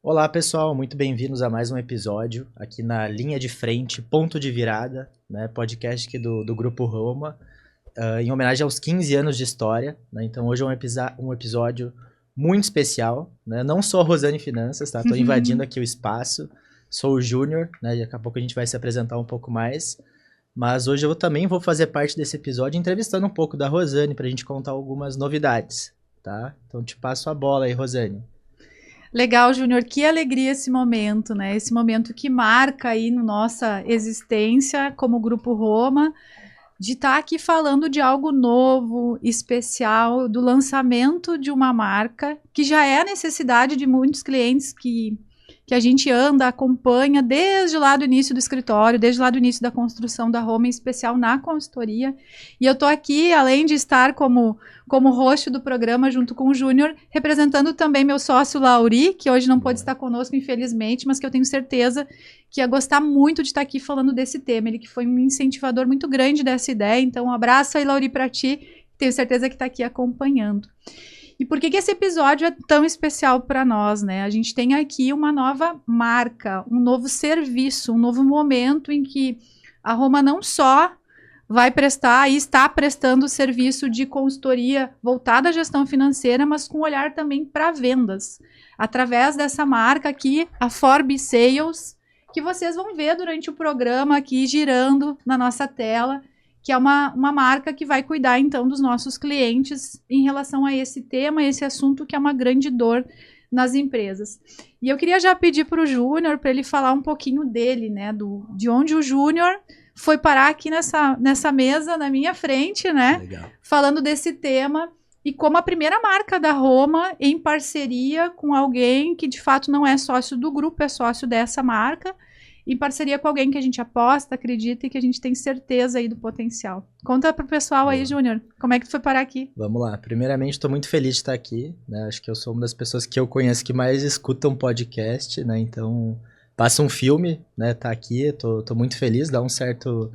Olá pessoal, muito bem-vindos a mais um episódio aqui na Linha de Frente, Ponto de Virada, né, podcast aqui do Grupo Roma, em homenagem aos 15 anos de história, né, então hoje é um episódio muito especial, né, não sou a Rosane Finanças, tá, tô invadindo aqui o espaço, sou o Júnior, né, daqui a pouco a gente vai se apresentar um pouco mais, mas hoje eu também vou fazer parte desse episódio entrevistando um pouco da Rosane pra gente contar algumas novidades, tá, então te passo a bola aí, Rosane. Legal, Júnior, que alegria esse momento, né? Esse momento que marca aí na nossa existência como Grupo Roma, de estar aqui falando de algo novo, especial, do lançamento de uma marca, que já é a necessidade de muitos clientes que a gente anda, acompanha desde lá do início do escritório, desde lá do início da construção da Roma, em especial na consultoria. E eu estou aqui, além de estar como host do programa, junto com o Júnior, representando também meu sócio Lauri, que hoje não pôde estar conosco, infelizmente, mas que eu tenho certeza que ia gostar muito de estar aqui falando desse tema. Ele que foi um incentivador muito grande dessa ideia. Então, um abraço aí, Lauri, para ti. Tenho certeza que está aqui acompanhando. E por que esse episódio é tão especial para nós, né? A gente tem aqui uma nova marca, um novo serviço, um novo momento em que a Roma não só vai prestar e está prestando serviço de consultoria voltada à gestão financeira, mas com olhar também para vendas. Através dessa marca aqui, a Forbes Sales, que vocês vão ver durante o programa aqui girando na nossa tela, que é uma marca que vai cuidar, então, dos nossos clientes em relação a esse tema, esse assunto que é uma grande dor nas empresas. E eu queria já pedir para o Júnior, para ele falar um pouquinho dele, né, de onde o Júnior foi parar aqui nessa mesa, na minha frente, né, Legal. Falando desse tema, e como a primeira marca da Roma, em parceria com alguém que, de fato, não é sócio do grupo, é sócio dessa marca, em parceria com alguém que a gente aposta, acredita e que a gente tem certeza aí do potencial. Conta pro pessoal aí, Júnior, como é que tu foi parar aqui? Vamos lá. Primeiramente, estou muito feliz de estar aqui, né? Acho que eu sou uma das pessoas que eu conheço que mais escutam podcast, né? Então, passa um filme, né? Tá aqui, tô muito feliz, dá um certo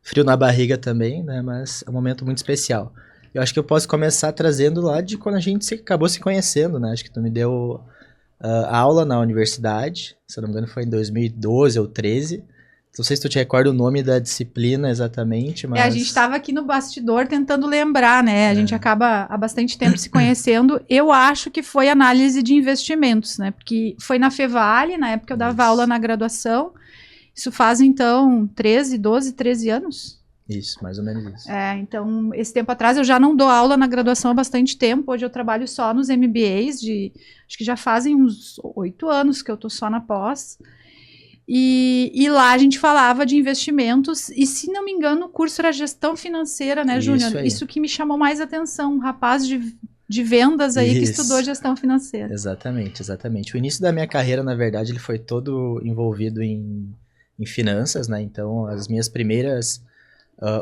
frio na barriga também, né? Mas é um momento muito especial. Eu acho que eu posso começar trazendo lá de quando a gente acabou se conhecendo, né? Acho que tu me deu aula na universidade, se eu não me engano foi em 2012 ou 2013. Não sei se tu te recorda o nome da disciplina exatamente, mas... a gente estava aqui no bastidor tentando lembrar, né? A gente acaba há bastante tempo se conhecendo. Eu acho que foi análise de investimentos, né? Porque foi na Fevale, na época eu dava aula na graduação. Isso faz, então, 13 anos? Isso, mais ou menos isso. Então, esse tempo atrás eu já não dou aula na graduação há bastante tempo. Hoje eu trabalho só nos MBAs, acho que já fazem uns 8 anos que eu tô só na pós. E lá a gente falava de investimentos, e se não me engano o curso era gestão financeira, né, Júnior? Isso que me chamou mais atenção, um rapaz de vendas aí que estudou gestão financeira. Exatamente. O início da minha carreira, na verdade, ele foi todo envolvido em finanças, né? Então, as minhas primeiras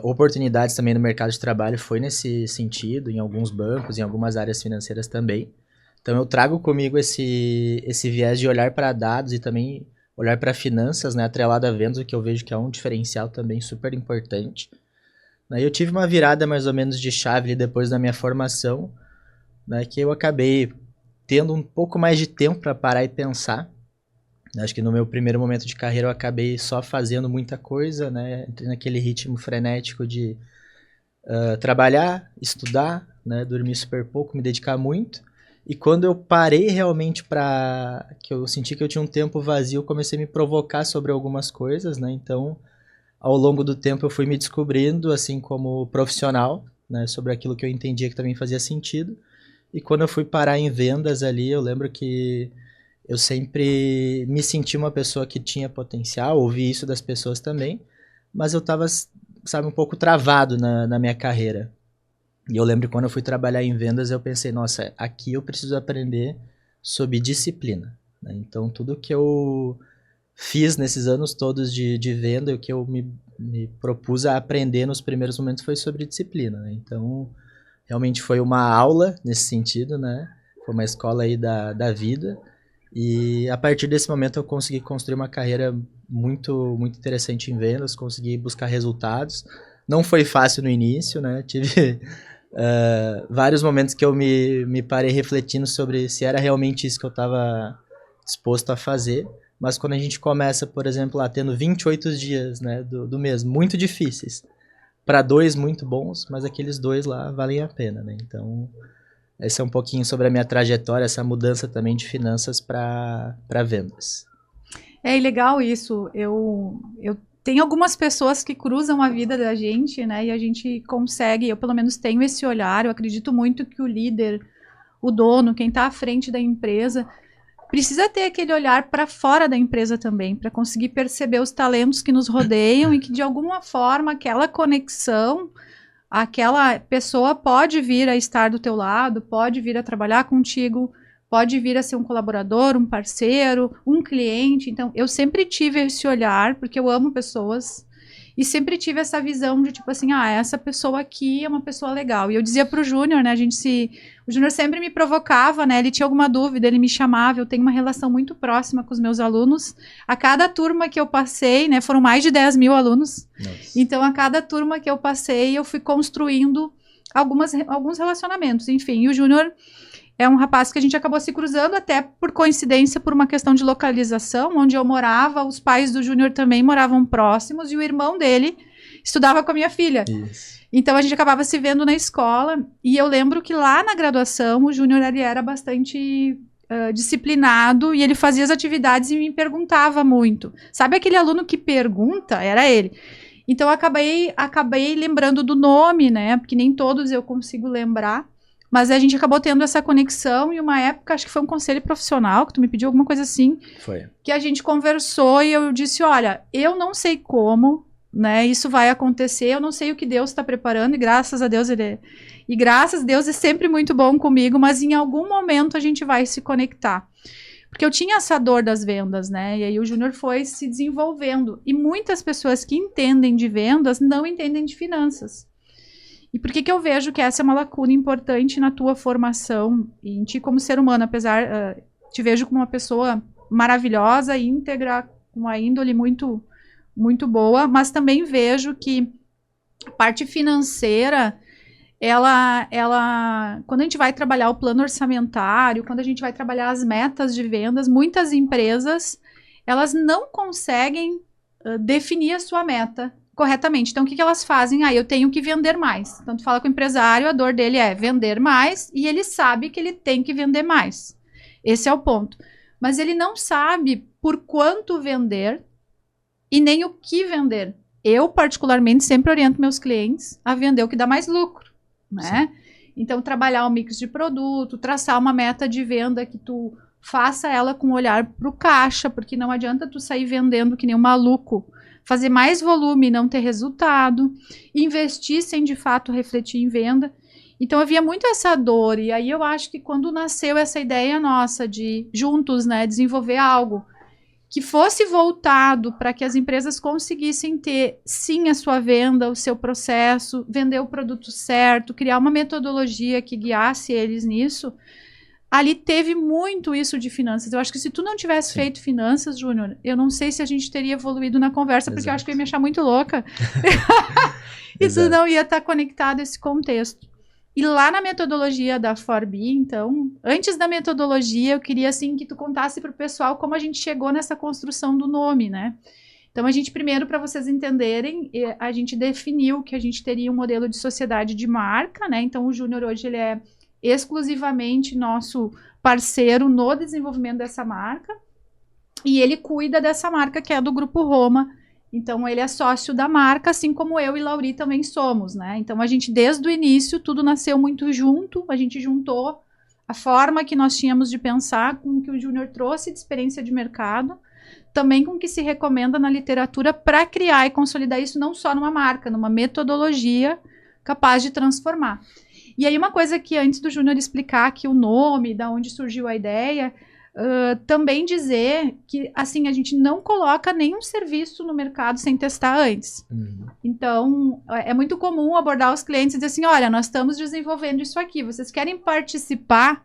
oportunidades também no mercado de trabalho foi nesse sentido, em alguns bancos, em algumas áreas financeiras também. Então eu trago comigo esse viés de olhar para dados e também olhar para finanças, né, atrelado a vendas, o que eu vejo que é um diferencial também super importante. Aí eu tive uma virada mais ou menos de chave depois da minha formação, né, que eu acabei tendo um pouco mais de tempo para parar e pensar. Acho que no meu primeiro momento de carreira eu acabei só fazendo muita coisa, né? Entrei naquele ritmo frenético de trabalhar, estudar, né? Dormir super pouco, me dedicar muito. E quando eu parei realmente que eu senti que eu tinha um tempo vazio, eu comecei a me provocar sobre algumas coisas, né? Então, ao longo do tempo eu fui me descobrindo, assim, como profissional, né? Sobre aquilo que eu entendia que também fazia sentido. E quando eu fui parar em vendas ali, eu lembro que eu sempre me senti uma pessoa que tinha potencial, ouvi isso das pessoas também, mas eu estava, sabe, um pouco travado na minha carreira. E eu lembro que quando eu fui trabalhar em vendas, eu pensei, nossa, aqui eu preciso aprender sobre disciplina, né? Então, tudo que eu fiz nesses anos todos de venda, o que eu me propus a aprender nos primeiros momentos foi sobre disciplina, né? Então, realmente foi uma aula nesse sentido, né? Foi uma escola aí da vida. E a partir desse momento eu consegui construir uma carreira muito, muito interessante em vendas, consegui buscar resultados, Não foi fácil no início, né? Tive vários momentos que eu me parei refletindo sobre se era realmente isso que eu estava disposto a fazer. Mas quando a gente começa, por exemplo, lá tendo 28 dias, né, do mês, muito difíceis, para 2 muito bons, mas aqueles 2 lá valem a pena, né? Então, esse é um pouquinho sobre a minha trajetória, essa mudança também de finanças para vendas. É legal isso. Eu tenho algumas pessoas que cruzam a vida da gente, né? E a gente consegue, eu pelo menos tenho esse olhar, eu acredito muito que o líder, o dono, quem está à frente da empresa, precisa ter aquele olhar para fora da empresa também, para conseguir perceber os talentos que nos rodeiam e que de alguma forma aquela conexão, aquela pessoa pode vir a estar do teu lado, pode vir a trabalhar contigo, pode vir a ser um colaborador, um parceiro, um cliente. Então, eu sempre tive esse olhar, porque eu amo pessoas, e sempre tive essa visão de, tipo assim, essa pessoa aqui é uma pessoa legal. E eu dizia pro Júnior, né, o Júnior sempre me provocava, né, ele tinha alguma dúvida, ele me chamava, eu tenho uma relação muito próxima com os meus alunos. A cada turma que eu passei, né, foram mais de 10 mil alunos. Nossa. Então, a cada turma que eu passei, eu fui construindo alguns relacionamentos, enfim. E o Júnior é um rapaz que a gente acabou se cruzando, até por coincidência, por uma questão de localização, onde eu morava, os pais do Júnior também moravam próximos, e o irmão dele estudava com a minha filha. Isso. Então, a gente acabava se vendo na escola, e eu lembro que lá na graduação, o Júnior era bastante disciplinado, e ele fazia as atividades e me perguntava muito. Sabe aquele aluno que pergunta? Era ele. Então, eu acabei lembrando do nome, né? Porque nem todos eu consigo lembrar. Mas a gente acabou tendo essa conexão e uma época, acho que foi um conselho profissional, que tu me pediu alguma coisa assim. Foi. Que a gente conversou e eu disse, olha, eu não sei como, né, isso vai acontecer, eu não sei o que Deus está preparando e graças a Deus E graças a Deus é sempre muito bom comigo, mas em algum momento a gente vai se conectar. Porque eu tinha essa dor das vendas, né, e aí o Júnior foi se desenvolvendo. E muitas pessoas que entendem de vendas não entendem de finanças. E por que eu vejo que essa é uma lacuna importante na tua formação e em ti como ser humano, apesar, te vejo como uma pessoa maravilhosa, íntegra, com uma índole muito, muito boa, mas também vejo que a parte financeira, quando a gente vai trabalhar o plano orçamentário, quando a gente vai trabalhar as metas de vendas, muitas empresas, elas não conseguem definir a sua meta corretamente. Então, o que elas fazem? Eu tenho que vender mais. Então, tu fala com o empresário, a dor dele é vender mais e ele sabe que ele tem que vender mais. Esse é o ponto. Mas ele não sabe por quanto vender e nem o que vender. Eu, particularmente, sempre oriento meus clientes a vender o que dá mais lucro, né? Sim. Então, trabalhar um mix de produto, traçar uma meta de venda que tu faça ela com um olhar para o caixa, porque não adianta tu sair vendendo que nem um maluco, fazer mais volume e não ter resultado, investir sem de fato refletir em venda. Então havia muito essa dor, e aí eu acho que quando nasceu essa ideia nossa de juntos, né, desenvolver algo que fosse voltado para que as empresas conseguissem ter sim a sua venda, o seu processo, vender o produto certo, criar uma metodologia que guiasse eles nisso. Ali teve muito isso de finanças. Eu acho que se tu não tivesse feito finanças, Júnior, eu não sei se a gente teria evoluído na conversa, porque eu acho que eu ia me achar muito louca. E tu não ia estar conectado a esse contexto. E lá na metodologia da 4B, então, antes da metodologia, eu queria, assim, que tu contasse para o pessoal como a gente chegou nessa construção do nome, né? Então, a gente, primeiro, para vocês entenderem, a gente definiu que a gente teria um modelo de sociedade de marca, né? Então, o Júnior hoje, ele é exclusivamente nosso parceiro no desenvolvimento dessa marca e ele cuida dessa marca que é do Grupo Roma, então ele é sócio da marca, assim como eu e Lauri também somos, né? Então a gente desde o início tudo nasceu muito junto, a gente juntou a forma que nós tínhamos de pensar com o que o Júnior trouxe de experiência de mercado, também com o que se recomenda na literatura para criar e consolidar isso não só numa marca, numa metodologia capaz de transformar. E aí uma coisa que antes do Júnior explicar aqui o nome, da onde surgiu a ideia, também dizer que assim, a gente não coloca nenhum serviço no mercado sem testar antes. Uhum. Então, é muito comum abordar os clientes e dizer assim, olha, nós estamos desenvolvendo isso aqui, vocês querem participar?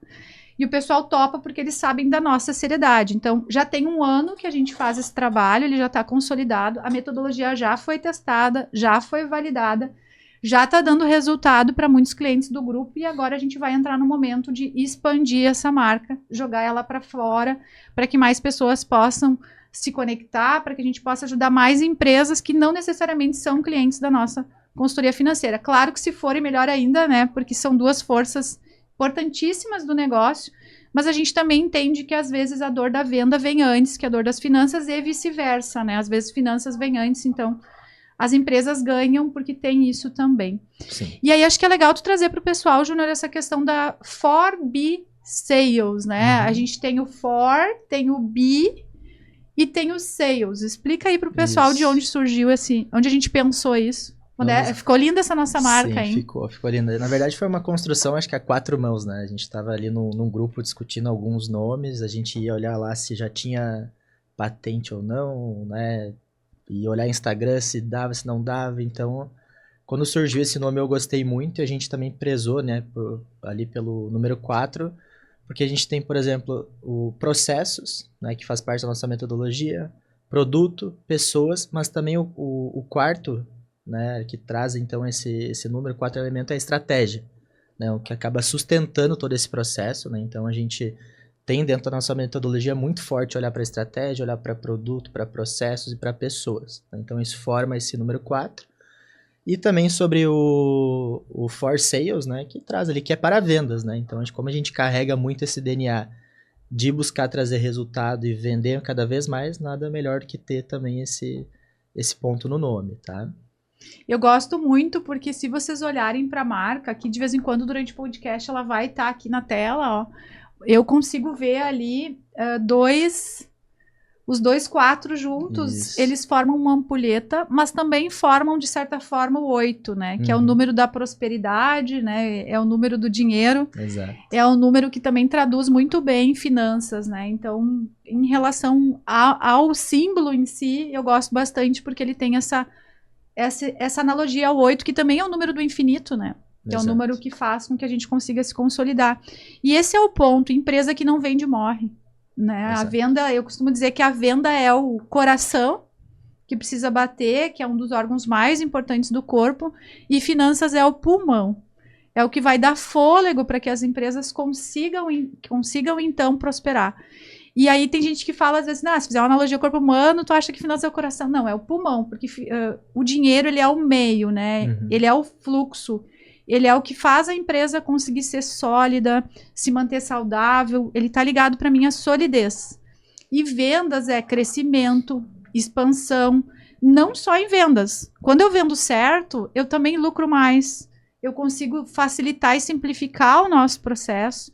E o pessoal topa porque eles sabem da nossa seriedade. Então, já tem 1 ano que a gente faz esse trabalho, ele já está consolidado, a metodologia já foi testada, já foi validada, já está dando resultado para muitos clientes do grupo e agora a gente vai entrar no momento de expandir essa marca, jogar ela para fora, para que mais pessoas possam se conectar, para que a gente possa ajudar mais empresas que não necessariamente são clientes da nossa consultoria financeira. Claro que se forem, melhor ainda, né? Porque são 2 forças importantíssimas do negócio, mas a gente também entende que às vezes a dor da venda vem antes que a dor das finanças e vice-versa, né? Às vezes finanças vêm antes, então as empresas ganham porque tem isso também. Sim. E aí acho que é legal tu trazer para o pessoal, Júnior, essa questão da For B Sales, né? A gente tem o For, tem o B e tem o Sales. Explica aí para o pessoal Isso. de onde surgiu onde a gente pensou isso. Ficou linda essa nossa marca, hein? Ficou linda. Na verdade foi uma construção, acho que a 4 mãos, né? A gente estava ali num grupo discutindo alguns nomes, a gente ia olhar lá se já tinha patente ou não, né? E olhar Instagram se dava, se não dava. Então, quando surgiu esse nome eu gostei muito e a gente também prezou, né? Ali pelo número 4, porque a gente tem, por exemplo, o processos, né? Que faz parte da nossa metodologia, produto, pessoas, mas também o quarto, né, que traz então esse número 4 elemento é a estratégia, né, o que acaba sustentando todo esse processo, né, então a gente tem dentro da nossa metodologia muito forte olhar para a estratégia, olhar para produto, para processos e para pessoas, né, então isso forma esse número 4, e também sobre o For Sales, né, que traz ali, que é para vendas, né, então como a gente carrega muito esse DNA de buscar trazer resultado e vender cada vez mais, nada melhor do que ter também esse ponto no nome, tá? Eu gosto muito porque se vocês olharem para a marca, aqui de vez em quando durante o podcast ela vai estar aqui na tela, ó, eu consigo ver ali os 2 4 juntos, Isso. eles formam uma ampulheta, mas também formam de certa forma o 8, né? Que é o número da prosperidade, né? É o número do dinheiro. Exato. É o número que também traduz muito bem finanças, né? Então, em relação ao símbolo em si, eu gosto bastante porque ele tem essa analogia ao 8, que também é o número do infinito, né? Que Exato. é o número que faz com que a gente consiga se consolidar. E esse é o ponto, empresa que não vende morre, né? Exato. A venda, eu costumo dizer que a venda é o coração que precisa bater, que é um dos órgãos mais importantes do corpo, e finanças é o pulmão. É o que vai dar fôlego para que as empresas consigam então prosperar. E aí tem gente que fala às vezes, se fizer uma analogia ao corpo humano, tu acha que finanças é o coração. Não, é o pulmão, porque o dinheiro, ele é o meio, né? Ele é o fluxo, ele é o que faz a empresa conseguir ser sólida, se manter saudável, ele tá ligado para mim à solidez. E vendas é crescimento, expansão, não só em vendas. Quando eu vendo certo, eu também lucro mais, eu consigo facilitar e simplificar o nosso processo.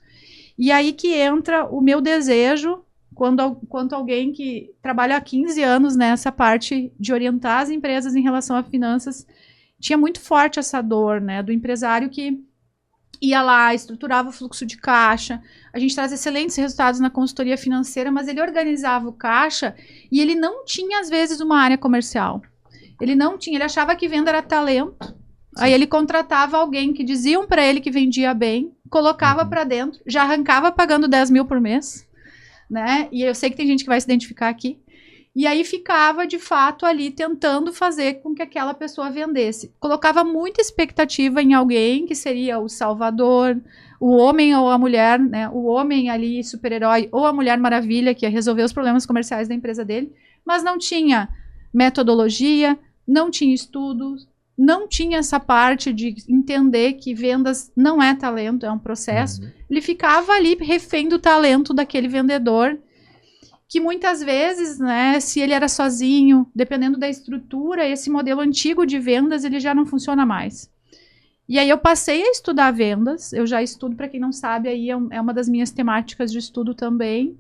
E aí que entra o meu desejo, quanto alguém que trabalha há 15 anos nessa parte de orientar as empresas em relação a finanças, tinha muito forte essa dor, né, do empresário que ia lá, estruturava o fluxo de caixa, a gente traz excelentes resultados na consultoria financeira, mas ele organizava o caixa e ele não tinha, às vezes, uma área comercial. Ele achava que venda era talento. Aí ele contratava alguém que diziam para ele que vendia bem, colocava para dentro, já arrancava pagando 10 mil por mês, né? E eu sei que tem gente que vai se identificar aqui. E aí ficava, de fato, ali tentando fazer com que aquela pessoa vendesse. Colocava muita expectativa em alguém que seria o salvador, o homem ou a mulher, né? O homem ali, super-herói, ou a mulher maravilha, que ia resolver os problemas comerciais da empresa dele, mas não tinha metodologia, não tinha estudos, não tinha essa parte de entender que vendas não é talento, é um processo. Ele ficava ali refém do talento daquele vendedor, que muitas vezes, né, se ele era sozinho, dependendo da estrutura, esse modelo antigo de vendas, ele já não funciona mais. E aí eu passei a estudar vendas, eu já estudo, para quem não sabe, aí é uma das minhas temáticas de estudo também,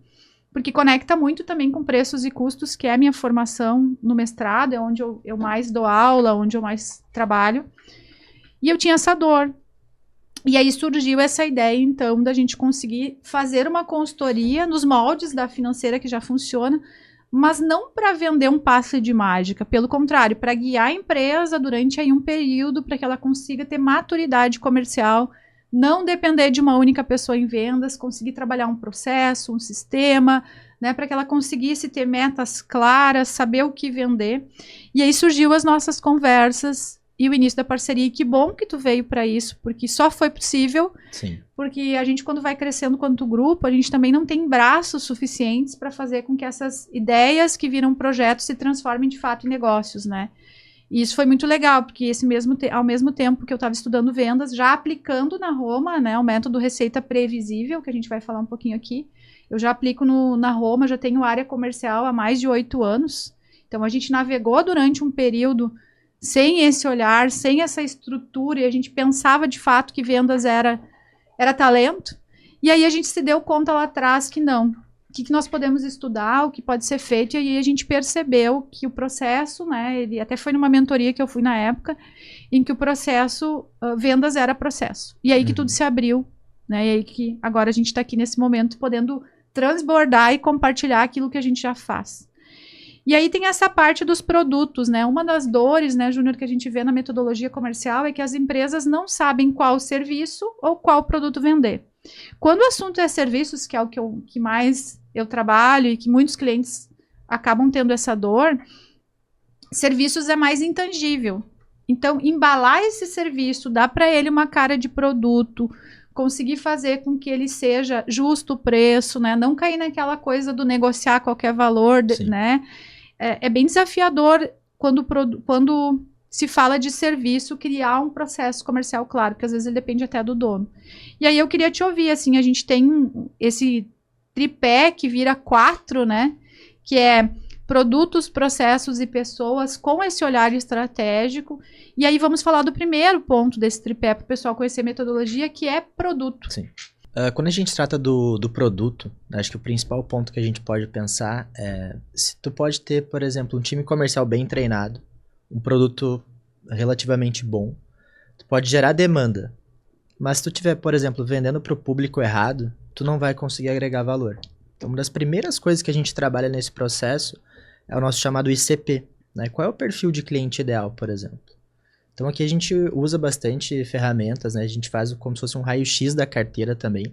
porque conecta muito também com preços e custos, que é a minha formação no mestrado, é onde eu mais dou aula, onde eu mais trabalho. E eu tinha essa dor. E aí surgiu essa ideia, então, da gente conseguir fazer uma consultoria nos moldes da financeira que já funciona, mas não para vender um passe de mágica, pelo contrário, para guiar a empresa durante aí um período para que ela consiga ter maturidade comercial, não depender de uma única pessoa em vendas, conseguir trabalhar um processo, um sistema, né, para que ela conseguisse ter metas claras, saber o que vender. E aí surgiu as nossas conversas e o início da parceria. E que bom que tu veio para isso, porque só foi possível. Sim. Porque a gente, quando vai crescendo quanto grupo, a gente também não tem braços suficientes para fazer com que essas ideias que viram projetos se transformem de fato em negócios, né? E isso foi muito legal, porque ao mesmo tempo que eu estava estudando vendas, já aplicando na Roma, né, o método receita previsível, que a gente vai falar um pouquinho aqui, eu já aplico na Roma, já tenho área comercial há mais de 8 anos. Então, a gente navegou durante um período sem esse olhar, sem essa estrutura, e a gente pensava de fato que vendas era talento. E aí a gente se deu conta lá atrás que não. O que nós podemos estudar, o que pode ser feito, e aí a gente percebeu que o processo, né, ele até foi numa mentoria que eu fui na época, em que o processo, vendas era processo. E aí que tudo se abriu, né, e aí que agora a gente está aqui nesse momento podendo transbordar e compartilhar aquilo que a gente já faz. E aí tem essa parte dos produtos, né, uma das dores, né, Júnior, que a gente vê na metodologia comercial é que as empresas não sabem qual serviço ou qual produto vender. Quando o assunto é serviços, que é o que mais eu trabalho e que muitos clientes acabam tendo essa dor, serviços é mais intangível. Então, embalar esse serviço, dar para ele uma cara de produto, conseguir fazer com que ele seja justo o preço, né? Não cair naquela coisa do negociar a qualquer valor, né? É bem desafiador quando se fala de serviço, criar um processo comercial claro, porque às vezes ele depende até do dono. E aí eu queria te ouvir, assim, a gente tem esse tripé que vira 4, né? Que é produtos, processos e pessoas com esse olhar estratégico. E aí vamos falar do primeiro ponto desse tripé para o pessoal conhecer a metodologia, que é produto. Sim. Quando a gente trata do produto, acho que o principal ponto que a gente pode pensar é se tu pode ter, por exemplo, um time comercial bem treinado, um produto relativamente bom, tu pode gerar demanda, mas se tu estiver, por exemplo, vendendo para o público errado, tu não vai conseguir agregar valor. Então, uma das primeiras coisas que a gente trabalha nesse processo é o nosso chamado ICP, né? Qual é o perfil de cliente ideal, por exemplo? Então, aqui a gente usa bastante ferramentas, né? A gente faz como se fosse um raio-x da carteira também,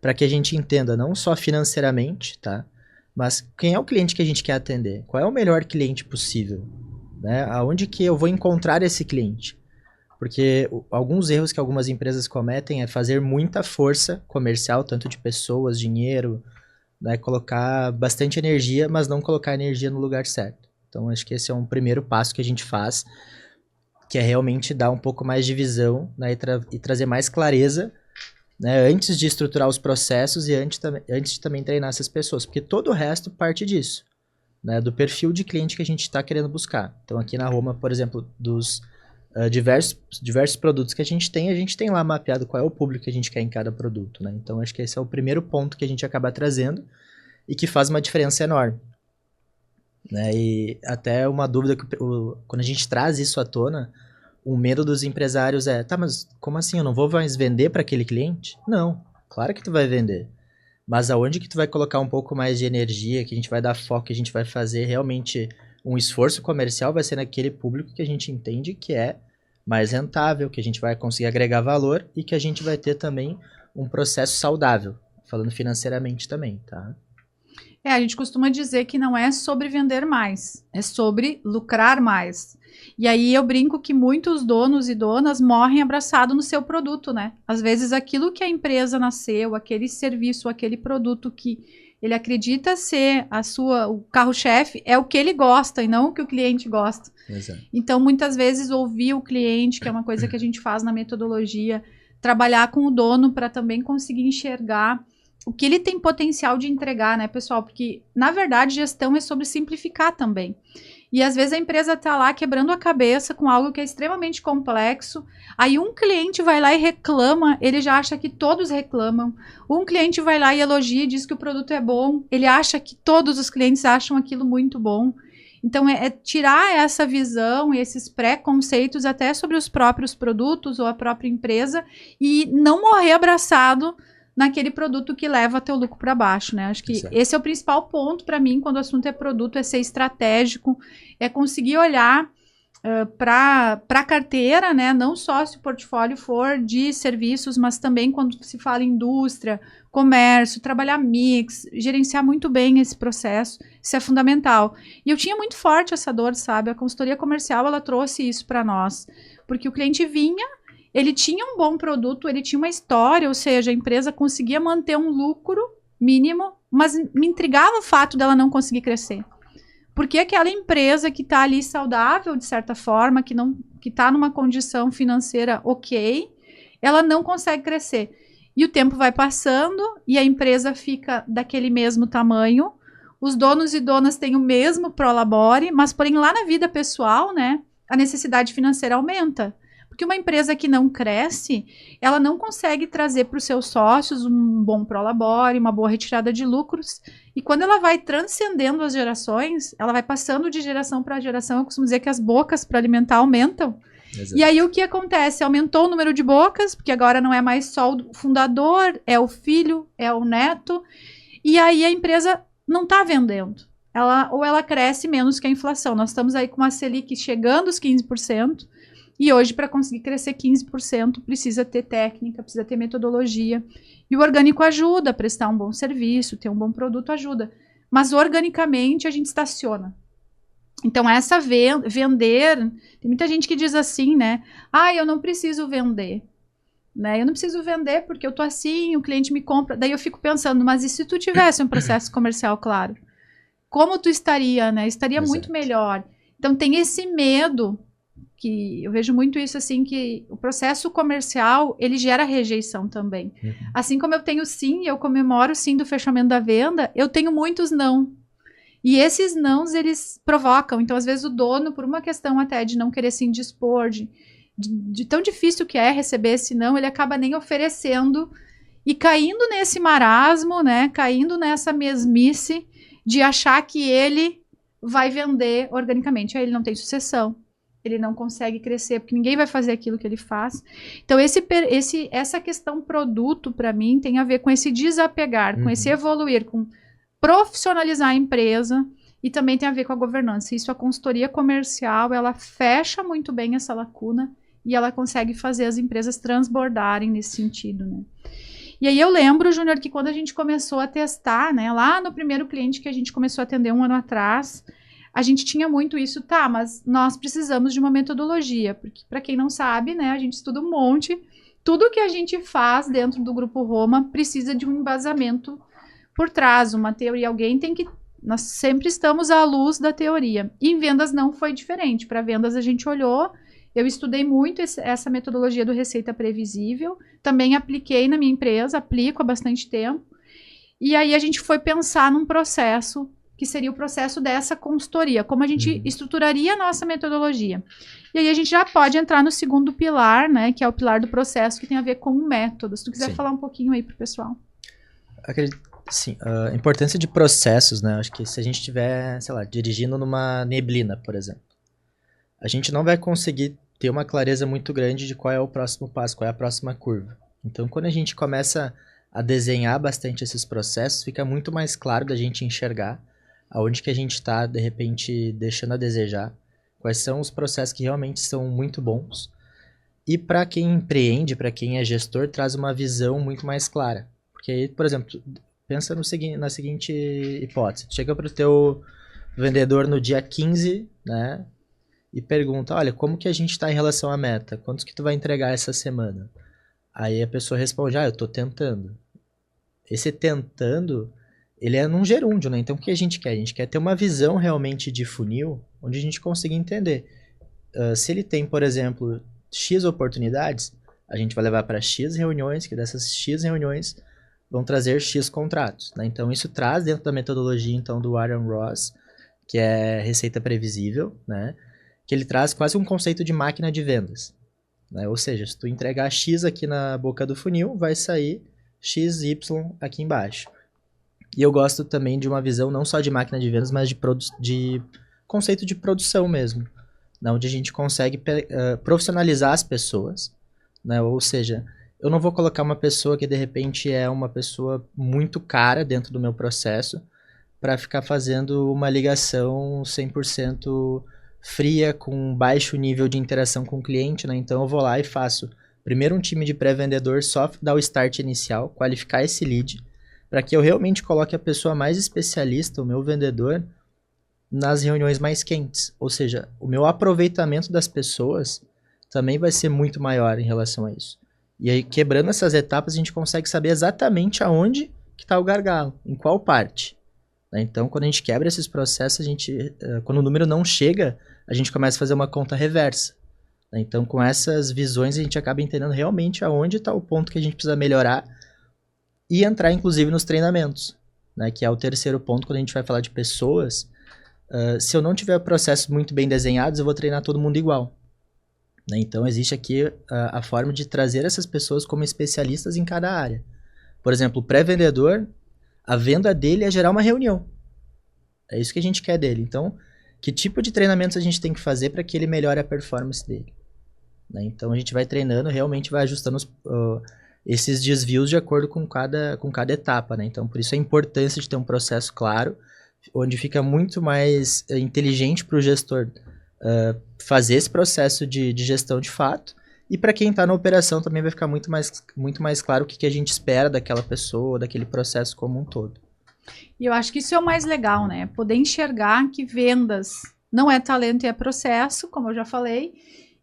para que a gente entenda não só financeiramente, tá? Mas quem é o cliente que a gente quer atender? Qual é o melhor cliente possível? Né? Aonde que eu vou encontrar esse cliente? Porque alguns erros que algumas empresas cometem é fazer muita força comercial, tanto de pessoas, dinheiro, né? Colocar bastante energia, mas não colocar energia no lugar certo. Então, acho que esse é um primeiro passo que a gente faz, que é realmente dar um pouco mais de visão, né? E trazer mais clareza, né? Antes de estruturar os processos e antes de também treinar essas pessoas, porque todo o resto parte disso. Né, do perfil de cliente que a gente está querendo buscar. Então, aqui na Roma, por exemplo, dos diversos produtos que a gente tem lá mapeado qual é o público que a gente quer em cada produto. Né? Então, acho que esse é o primeiro ponto que a gente acaba trazendo e que faz uma diferença enorme. Né? E até uma dúvida, quando a gente traz isso à tona, o medo dos empresários é, tá, mas como assim, eu não vou mais vender para aquele cliente? Não, claro que tu vai vender. Mas aonde que tu vai colocar um pouco mais de energia, que a gente vai dar foco, que a gente vai fazer realmente um esforço comercial, vai ser naquele público que a gente entende que é mais rentável, que a gente vai conseguir agregar valor e que a gente vai ter também um processo saudável, falando financeiramente também, tá? A gente costuma dizer que não é sobre vender mais, é sobre lucrar mais. E aí eu brinco que muitos donos e donas morrem abraçados no seu produto, né? Às vezes aquilo que a empresa nasceu, aquele serviço, aquele produto que ele acredita ser o carro-chefe, é o que ele gosta e não o que o cliente gosta. Exato. Então, muitas vezes, ouvir o cliente, que é uma coisa que a gente faz na metodologia, trabalhar com o dono para também conseguir enxergar o que ele tem potencial de entregar, né, pessoal? Porque, na verdade, gestão é sobre simplificar também. E às vezes a empresa está lá quebrando a cabeça com algo que é extremamente complexo. Aí um cliente vai lá e reclama, ele já acha que todos reclamam. Um cliente vai lá e elogia e diz que o produto é bom, ele acha que todos os clientes acham aquilo muito bom. Então é tirar essa visão e esses preconceitos até sobre os próprios produtos ou a própria empresa e não morrer abraçado naquele produto que leva teu lucro para baixo, né? Acho que esse é o principal ponto para mim quando o assunto é produto, é ser estratégico, é conseguir olhar para a carteira, né? Não só se o portfólio for de serviços, mas também quando se fala em indústria, comércio, trabalhar mix, gerenciar muito bem esse processo, isso é fundamental. E eu tinha muito forte essa dor, sabe? A consultoria comercial, ela trouxe isso para nós, porque o cliente vinha, ele tinha um bom produto, ele tinha uma história, ou seja, a empresa conseguia manter um lucro mínimo, mas me intrigava o fato dela não conseguir crescer. Porque aquela empresa que está ali saudável, de certa forma, que está numa condição financeira ok, ela não consegue crescer. E o tempo vai passando e a empresa fica daquele mesmo tamanho, os donos e donas têm o mesmo prolabore, mas porém lá na vida pessoal, né, a necessidade financeira aumenta. Porque uma empresa que não cresce, ela não consegue trazer para os seus sócios um bom prolabore, uma boa retirada de lucros. E quando ela vai transcendendo as gerações, ela vai passando de geração para geração. Eu costumo dizer que as bocas para alimentar aumentam. Exato. E aí o que acontece? Aumentou o número de bocas, porque agora não é mais só o fundador, é o filho, é o neto. E aí a empresa não está vendendo. Ou ela cresce menos que a inflação. Nós estamos aí com uma Selic chegando aos 15%. E hoje, para conseguir crescer 15%, precisa ter técnica, precisa ter metodologia. E o orgânico ajuda a prestar um bom serviço, ter um bom produto ajuda. Mas organicamente a gente estaciona. Então, essa vender... Tem muita gente que diz assim, né? Eu não preciso vender. Né? Eu não preciso vender porque eu tô assim, o cliente me compra. Daí eu fico pensando, mas e se tu tivesse um processo comercial claro? Como tu estaria, né? Estaria Exato. Muito melhor. Então, tem esse medo... que eu vejo muito isso assim, que o processo comercial, ele gera rejeição também. Uhum. Assim como eu tenho sim, eu comemoro sim do fechamento da venda, eu tenho muitos não. E esses nãos, eles provocam. Então, às vezes, o dono, por uma questão até de não querer se indispor, de tão difícil que é receber esse não, ele acaba nem oferecendo e caindo nesse marasmo, né? Caindo nessa mesmice de achar que ele vai vender organicamente. Aí ele não tem sucessão. Ele não consegue crescer, porque ninguém vai fazer aquilo que ele faz. Então, essa questão produto, para mim, tem a ver com esse desapegar, com esse evoluir, com profissionalizar a empresa, e também tem a ver com a governança. Isso, a consultoria comercial, ela fecha muito bem essa lacuna, e ela consegue fazer as empresas transbordarem nesse sentido, né? E aí eu lembro, Júnior, que quando a gente começou a testar, né, lá no primeiro cliente que a gente começou a atender 1 ano atrás, a gente tinha muito isso, mas nós precisamos de uma metodologia, porque para quem não sabe, né, a gente estuda um monte, tudo que a gente faz dentro do Grupo Roma precisa de um embasamento por trás, uma teoria, nós sempre estamos à luz da teoria, e em vendas não foi diferente, para vendas a gente olhou, eu estudei muito essa metodologia do Receita Previsível, também apliquei na minha empresa, aplico há bastante tempo, e aí a gente foi pensar num processo que seria o processo dessa consultoria, como a gente estruturaria a nossa metodologia. E aí a gente já pode entrar no segundo pilar, né, que é o pilar do processo, que tem a ver com o método. Se tu quiser falar um pouquinho aí pro pessoal. Acredito, sim, a importância de processos, né, acho que se a gente estiver, sei lá, dirigindo numa neblina, por exemplo, a gente não vai conseguir ter uma clareza muito grande de qual é o próximo passo, qual é a próxima curva. Então, quando a gente começa a desenhar bastante esses processos, fica muito mais claro da gente enxergar aonde que a gente está, de repente, deixando a desejar, quais são os processos que realmente são muito bons. E para quem empreende, para quem é gestor, traz uma visão muito mais clara. Porque aí, por exemplo, pensa na seguinte hipótese. Chega para o teu vendedor no dia 15, né, e pergunta, olha, como que a gente está em relação à meta? Quantos que tu vai entregar essa semana? Aí a pessoa responde, eu estou tentando. Esse tentando... ele é num gerúndio, né? Então, o que a gente quer? A gente quer ter uma visão realmente de funil, onde a gente consiga entender. Se ele tem, por exemplo, X oportunidades, a gente vai levar para X reuniões, que dessas X reuniões vão trazer X contratos, né? Então, isso traz dentro da metodologia, então, do Aaron Ross, que é receita previsível, né? Que ele traz quase um conceito de máquina de vendas, né? Ou seja, se tu entregar X aqui na boca do funil, vai sair XY aqui embaixo. E eu gosto também de uma visão não só de máquina de vendas, mas de conceito de produção mesmo, né? Onde a gente consegue profissionalizar as pessoas, né? Ou seja, eu não vou colocar uma pessoa que de repente é uma pessoa muito cara dentro do meu processo para ficar fazendo uma ligação 100% fria, com baixo nível de interação com o cliente, né? Então eu vou lá e faço primeiro um time de pré-vendedor, só dar o start inicial, qualificar esse lead, para que eu realmente coloque a pessoa mais especialista, o meu vendedor, nas reuniões mais quentes. Ou seja, o meu aproveitamento das pessoas também vai ser muito maior em relação a isso. E aí, quebrando essas etapas, a gente consegue saber exatamente aonde que está o gargalo, em qual parte. Então, quando a gente quebra esses processos, quando o número não chega, a gente começa a fazer uma conta reversa. Então, com essas visões, a gente acaba entendendo realmente aonde está o ponto que a gente precisa melhorar e entrar, inclusive, nos treinamentos, né? Que é o terceiro ponto, quando a gente vai falar de pessoas. Se eu não tiver processos muito bem desenhados, eu vou treinar todo mundo igual. Né? Então, existe aqui a forma de trazer essas pessoas como especialistas em cada área. Por exemplo, o pré-vendedor, a venda dele é gerar uma reunião. É isso que a gente quer dele. Então, que tipo de treinamentos a gente tem que fazer para que ele melhore a performance dele? Né? Então, a gente vai treinando, realmente vai ajustando esses desvios de acordo com cada etapa. Né? Então, por isso a importância de ter um processo claro, onde fica muito mais inteligente para o gestor fazer esse processo de gestão de fato. E para quem está na operação também vai ficar muito mais claro o que a gente espera daquela pessoa, daquele processo como um todo. E eu acho que isso é o mais legal, né? Poder enxergar que vendas não é talento e é processo, como eu já falei.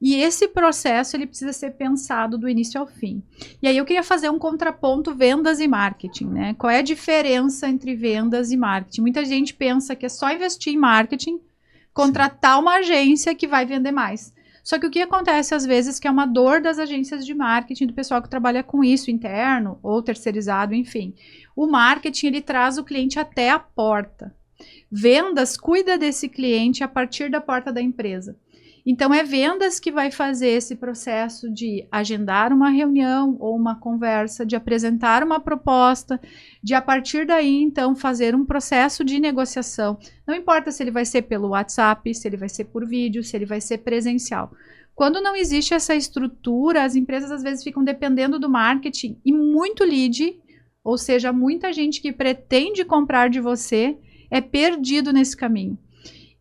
E esse processo, ele precisa ser pensado do início ao fim. E aí eu queria fazer um contraponto vendas e marketing, né? Qual é a diferença entre vendas e marketing? Muita gente pensa que é só investir em marketing, contratar uma agência que vai vender mais. Só que o que acontece às vezes que é uma dor das agências de marketing, do pessoal que trabalha com isso, interno ou terceirizado, enfim. O marketing, ele traz o cliente até a porta. Vendas cuida desse cliente a partir da porta da empresa. Então, é vendas que vai fazer esse processo de agendar uma reunião ou uma conversa, de apresentar uma proposta, de a partir daí, então, fazer um processo de negociação. Não importa se ele vai ser pelo WhatsApp, se ele vai ser por vídeo, se ele vai ser presencial. Quando não existe essa estrutura, as empresas às vezes ficam dependendo do marketing e muito lead, ou seja, muita gente que pretende comprar de você é perdido nesse caminho.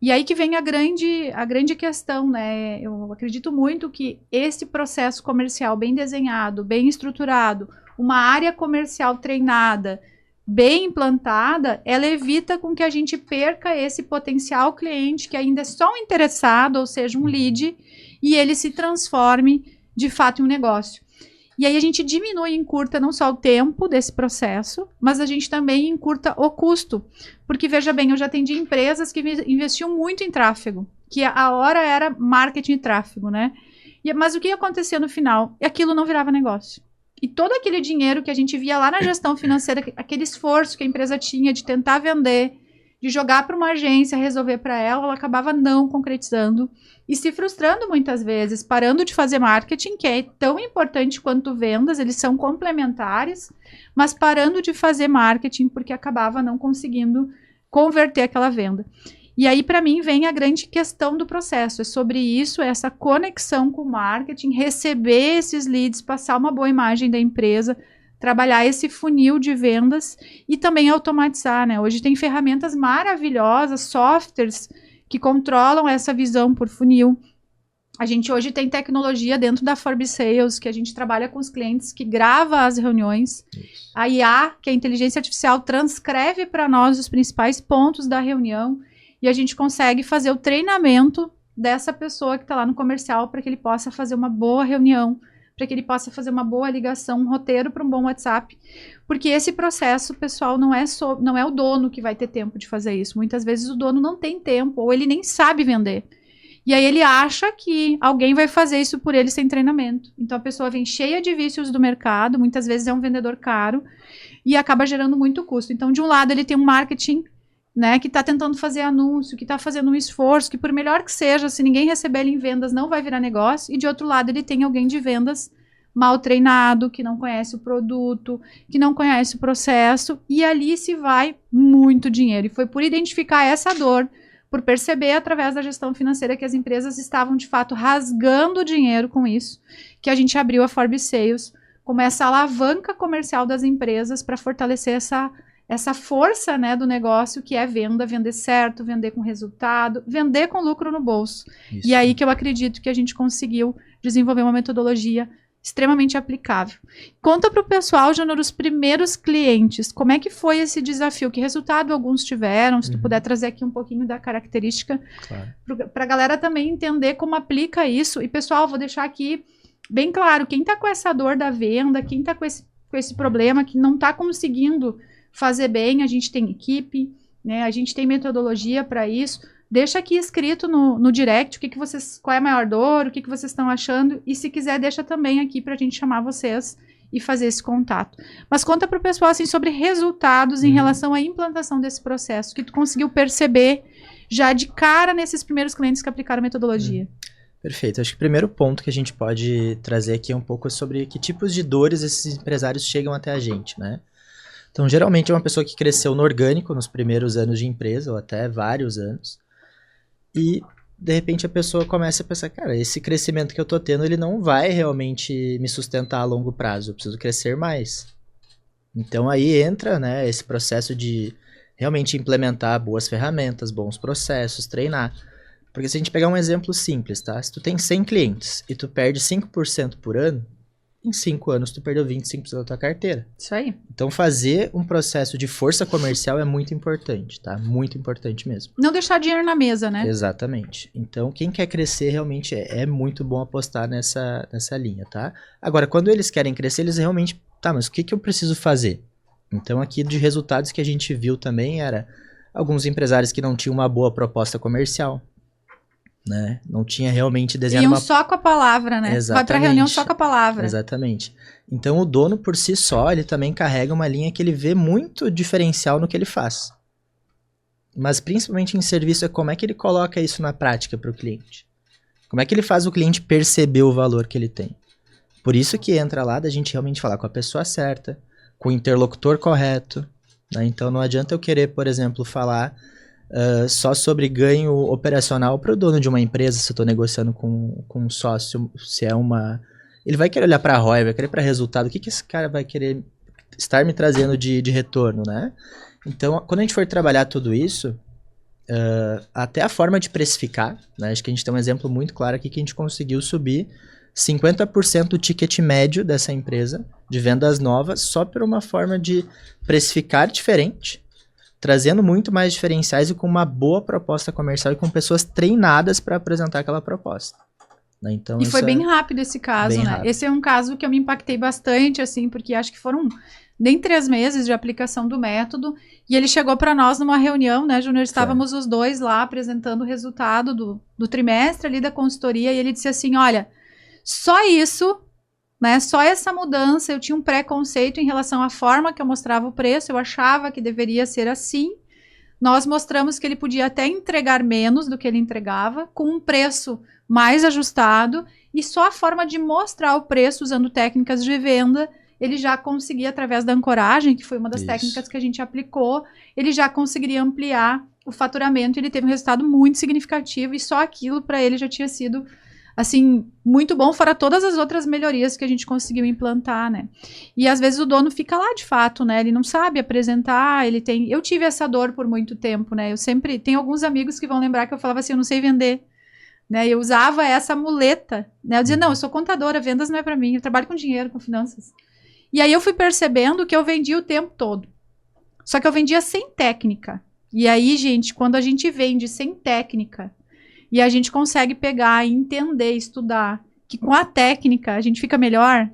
E aí que vem a grande questão, né? Eu acredito muito que esse processo comercial bem desenhado, bem estruturado, uma área comercial treinada, bem implantada, ela evita com que a gente perca esse potencial cliente que ainda é só um interessado, ou seja, um lead, e ele se transforme de fato em um negócio. E aí a gente diminui e encurta não só o tempo desse processo, mas a gente também encurta o custo. Porque, veja bem, eu já atendi empresas que investiam muito em tráfego, que a hora era marketing e tráfego, né? Mas o que acontecia no final? Aquilo não virava negócio. E todo aquele dinheiro que a gente via lá na gestão financeira, aquele esforço que a empresa tinha de tentar vender, de jogar para uma agência, resolver para ela acabava não concretizando e se frustrando muitas vezes, parando de fazer marketing, que é tão importante quanto vendas, eles são complementares, mas parando de fazer marketing porque acabava não conseguindo converter aquela venda. E aí, para mim, vem a grande questão do processo. É sobre isso, essa conexão com o marketing, receber esses leads, passar uma boa imagem da empresa, trabalhar esse funil de vendas e também automatizar, né? Hoje tem ferramentas maravilhosas, softwares que controlam essa visão por funil. A gente hoje tem tecnologia dentro da Forbes Sales, que a gente trabalha com os clientes, que grava as reuniões. Isso. A IA, que é a inteligência artificial, transcreve para nós os principais pontos da reunião e a gente consegue fazer o treinamento dessa pessoa que está lá no comercial para que ele possa fazer uma boa reunião, para que ele possa fazer uma boa ligação, um roteiro para um bom WhatsApp, porque esse processo, pessoal, não é o dono que vai ter tempo de fazer isso. Muitas vezes o dono não tem tempo, ou ele nem sabe vender. E aí ele acha que alguém vai fazer isso por ele sem treinamento. Então a pessoa vem cheia de vícios do mercado, muitas vezes é um vendedor caro, e acaba gerando muito custo. Então, de um lado, ele tem um marketing, né, que está tentando fazer anúncio, que está fazendo um esforço, que por melhor que seja, se ninguém receber ele em vendas, não vai virar negócio. E de outro lado, ele tem alguém de vendas mal treinado, que não conhece o produto, que não conhece o processo, e ali se vai muito dinheiro. E foi por identificar essa dor, por perceber através da gestão financeira que as empresas estavam de fato rasgando dinheiro com isso, que a gente abriu a Forbes Sales como essa alavanca comercial das empresas para fortalecer essa força, né, do negócio, que é venda, vender certo, vender com resultado, vender com lucro no bolso. Isso. E aí que eu acredito que a gente conseguiu desenvolver uma metodologia extremamente aplicável. Conta para o pessoal, Júnior, os primeiros clientes, como é que foi esse desafio? Que resultado alguns tiveram? Se tu puder trazer aqui um pouquinho da característica, Claro. para a galera também entender como aplica isso. E, pessoal, vou deixar aqui bem claro, quem está com essa dor da venda, quem está com esse problema, que não está conseguindo fazer bem, a gente tem equipe, né? A gente tem metodologia para isso. Deixa aqui escrito no direct qual é a maior dor, o que vocês estão achando. E se quiser, deixa também aqui para a gente chamar vocês e fazer esse contato. Mas conta para o pessoal assim, sobre resultados em relação à implantação desse processo, que tu conseguiu perceber já de cara nesses primeiros clientes que aplicaram a metodologia. Perfeito. Acho que o primeiro ponto que a gente pode trazer aqui é um pouco sobre que tipos de dores esses empresários chegam até a gente, né? Então, geralmente é uma pessoa que cresceu no orgânico nos primeiros anos de empresa, ou até vários anos. E, de repente, a pessoa começa a pensar, cara, esse crescimento que eu tô tendo, ele não vai realmente me sustentar a longo prazo. Eu preciso crescer mais. Então, aí entra, né, esse processo de realmente implementar boas ferramentas, bons processos, treinar. Porque se a gente pegar um exemplo simples, tá? Se tu tem 100 clientes e tu perde 5% por ano, em 5 anos tu perdeu 25% da tua carteira. Isso aí. Então fazer um processo de força comercial é muito importante, tá? Muito importante mesmo. Não deixar dinheiro na mesa, né? Exatamente. Então quem quer crescer realmente é muito bom apostar nessa linha, tá? Agora, quando eles querem crescer, eles realmente... Tá, mas o que eu preciso fazer? Então aqui de resultados que a gente viu também era alguns empresários que não tinham uma boa proposta comercial, né? Não tinha realmente desenhado só com a palavra, né? Exatamente. Vai pra reunião só com a palavra. Exatamente. Então o dono por si só, ele também carrega uma linha que ele vê muito diferencial no que ele faz. Mas principalmente em serviço é como é que ele coloca isso na prática para o cliente. Como é que ele faz o cliente perceber o valor que ele tem. Por isso que entra lá da gente realmente falar com a pessoa certa, com o interlocutor correto, né? Então não adianta eu querer, por exemplo, falar só sobre ganho operacional para o dono de uma empresa, se eu estou negociando com um sócio, se é uma... Ele vai querer olhar para a ROI, vai querer para resultado, o que esse cara vai querer estar me trazendo de retorno, né? Então, quando a gente for trabalhar tudo isso, até a forma de precificar, né? Acho que a gente tem um exemplo muito claro aqui que a gente conseguiu subir 50% do ticket médio dessa empresa de vendas novas só por uma forma de precificar diferente, trazendo muito mais diferenciais e com uma boa proposta comercial e com pessoas treinadas para apresentar aquela proposta. Né? Então, e foi bem rápido esse caso, né? Rápido. Esse é um caso que eu me impactei bastante, assim, porque acho que foram nem 3 meses de aplicação do método, e ele chegou para nós numa reunião, né, Júnior? Estávamos os dois lá apresentando o resultado do trimestre ali da consultoria, e ele disse assim, olha, só isso, né, só essa mudança, eu tinha um preconceito em relação à forma que eu mostrava o preço, eu achava que deveria ser assim. Nós mostramos que ele podia até entregar menos do que ele entregava, com um preço mais ajustado, e só a forma de mostrar o preço usando técnicas de venda, ele já conseguia, através da ancoragem, que foi uma das técnicas que a gente aplicou, ele já conseguiria ampliar o faturamento, ele teve um resultado muito significativo, e só aquilo para ele já tinha sido, assim, muito bom, fora todas as outras melhorias que a gente conseguiu implantar, né? E às vezes o dono fica lá de fato, né? Ele não sabe apresentar, ele tem... Eu tive essa dor por muito tempo, né? Eu sempre... Tem alguns amigos que vão lembrar que eu falava assim, eu não sei vender, né? Eu usava essa muleta, né? Eu dizia, não, eu sou contadora, vendas não é pra mim, eu trabalho com dinheiro, com finanças. E aí eu fui percebendo que eu vendia o tempo todo. Só que eu vendia sem técnica. E aí, gente, quando a gente vende sem técnica, e a gente consegue pegar e entender, estudar, que com a técnica a gente fica melhor,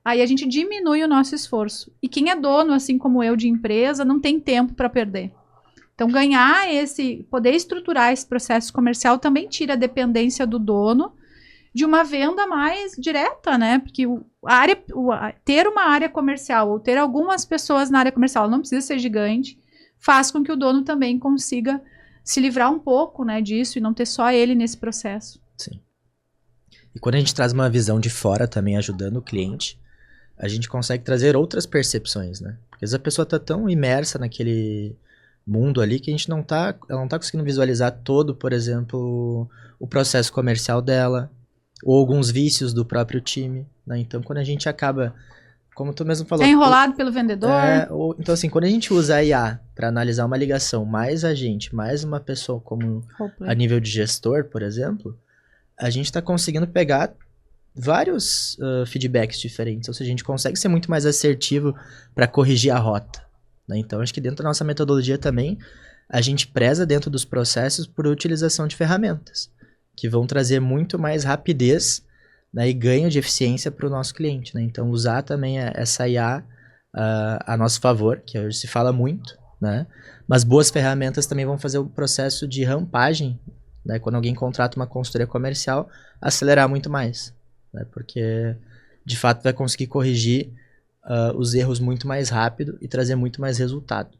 aí a gente diminui o nosso esforço. E quem é dono, assim como eu, de empresa, não tem tempo para perder. Então, poder estruturar esse processo comercial também tira a dependência do dono de uma venda mais direta, né? Porque ter uma área comercial, ou ter algumas pessoas na área comercial, não precisa ser gigante, faz com que o dono também consiga se livrar um pouco, né, disso e não ter só ele nesse processo. Sim. E quando a gente traz uma visão de fora também ajudando o cliente, a gente consegue trazer outras percepções, né? Porque às vezes a pessoa está tão imersa naquele mundo ali que ela não tá conseguindo visualizar todo, por exemplo, o processo comercial dela ou alguns vícios do próprio time, né? Então, quando a gente acaba como tu mesmo falou... É enrolado pelo vendedor? Então, assim, quando a gente usa a IA para analisar uma ligação, mais a gente, mais uma pessoa como a nível de gestor, por exemplo, a gente está conseguindo pegar vários feedbacks diferentes. Ou seja, a gente consegue ser muito mais assertivo para corrigir a rota, né? Então, acho que dentro da nossa metodologia também, a gente preza dentro dos processos por utilização de ferramentas, que vão trazer muito mais rapidez, né, e ganho de eficiência para o nosso cliente, né? Então, usar também essa IA a nosso favor, que hoje se fala muito, né? Mas boas ferramentas também vão fazer o processo de rampagem, né? Quando alguém contrata uma consultoria comercial, acelerar muito mais, né? Porque, de fato, vai conseguir corrigir os erros muito mais rápido e trazer muito mais resultado.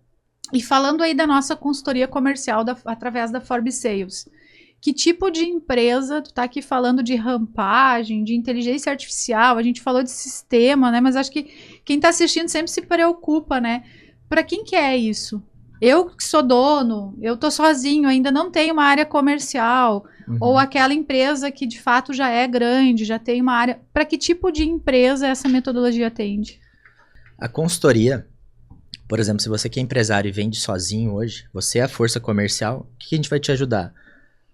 E falando aí da nossa consultoria comercial através da Forbes Sales, que tipo de empresa, tu tá aqui falando de rampagem, de inteligência artificial, a gente falou de sistema, né? Mas acho que quem tá assistindo sempre se preocupa, né? Para quem que é isso? Eu que sou dono, eu tô sozinho, ainda não tenho uma área comercial, ou aquela empresa que de fato já é grande, já tem uma área. Para que tipo de empresa essa metodologia atende? A consultoria, por exemplo, se você que é empresário e vende sozinho hoje, você é a força comercial, o que a gente vai te ajudar?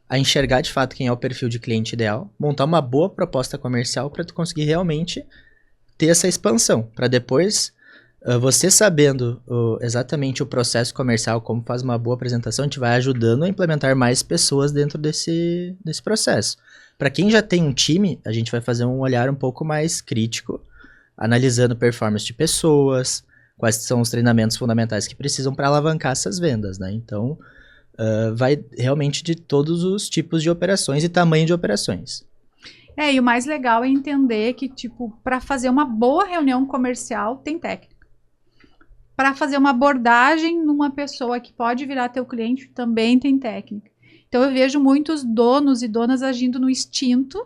A enxergar de fato quem é o perfil de cliente ideal, montar uma boa proposta comercial para tu conseguir realmente ter essa expansão, para depois, você sabendo exatamente o processo comercial, como faz uma boa apresentação, a gente vai ajudando a implementar mais pessoas dentro desse processo. Para quem já tem um time, a gente vai fazer um olhar um pouco mais crítico, analisando performance de pessoas, quais são os treinamentos fundamentais que precisam para alavancar essas vendas, né? Então, vai realmente de todos os tipos de operações e tamanho de operações. E o mais legal é entender que, tipo, para fazer uma boa reunião comercial, tem técnica. Para fazer uma abordagem numa pessoa que pode virar teu cliente, também tem técnica. Então, eu vejo muitos donos e donas agindo no instinto,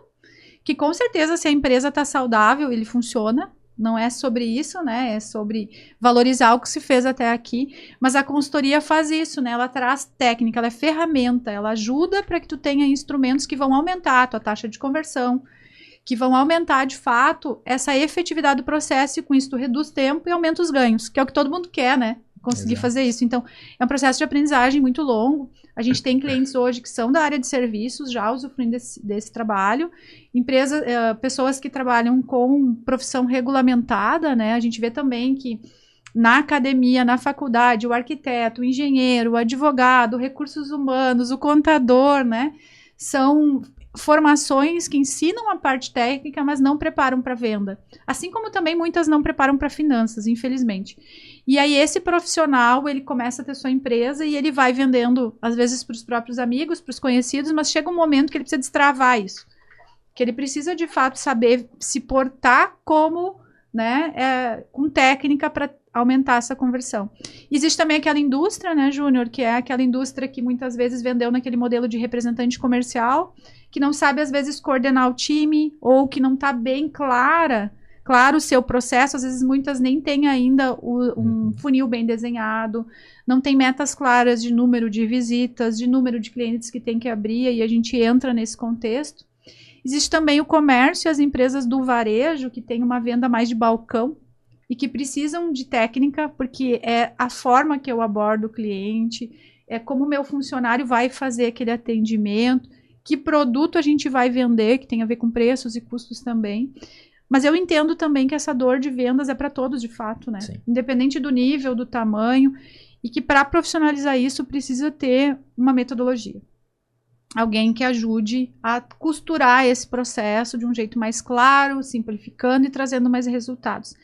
que com certeza, se a empresa está saudável, ele funciona. Não é sobre isso, né? É sobre valorizar o que se fez até aqui. Mas a consultoria faz isso, né? Ela traz técnica, ela é ferramenta, ela ajuda para que tu tenha instrumentos que vão aumentar a tua taxa de conversão, que vão aumentar, de fato, essa efetividade do processo, e com isso tu reduz tempo e aumenta os ganhos, que é o que todo mundo quer, né? Conseguir fazer isso. Então, é um processo de aprendizagem muito longo. A gente tem clientes hoje que são da área de serviços, já usufruindo desse trabalho. Empresas, pessoas que trabalham com profissão regulamentada, né? A gente vê também que na academia, na faculdade, o arquiteto, o engenheiro, o advogado, recursos humanos, o contador, né? São formações que ensinam a parte técnica, mas não preparam para venda. Assim como também muitas não preparam para finanças, infelizmente. E aí esse profissional, ele começa a ter sua empresa e ele vai vendendo, às vezes, para os próprios amigos, para os conhecidos, mas chega um momento que ele precisa destravar isso. Que ele precisa, de fato, saber se portar como, né, com técnica para aumentar essa conversão. Existe também aquela indústria, né, Júnior, que é aquela indústria que muitas vezes vendeu naquele modelo de representante comercial, que não sabe, às vezes, coordenar o time, ou que não está bem claro o seu processo. Às vezes, muitas nem têm ainda um funil bem desenhado, não tem metas claras de número de visitas, de número de clientes que tem que abrir, e a gente entra nesse contexto. Existe também o comércio e as empresas do varejo, que tem uma venda mais de balcão, e que precisam de técnica, porque é a forma que eu abordo o cliente, é como o meu funcionário vai fazer aquele atendimento, que produto a gente vai vender, que tem a ver com preços e custos também. Mas eu entendo também que essa dor de vendas é para todos, de fato, né? Sim. Independente do nível, do tamanho, e que para profissionalizar isso precisa ter uma metodologia. Alguém que ajude a costurar esse processo de um jeito mais claro, simplificando e trazendo mais resultados.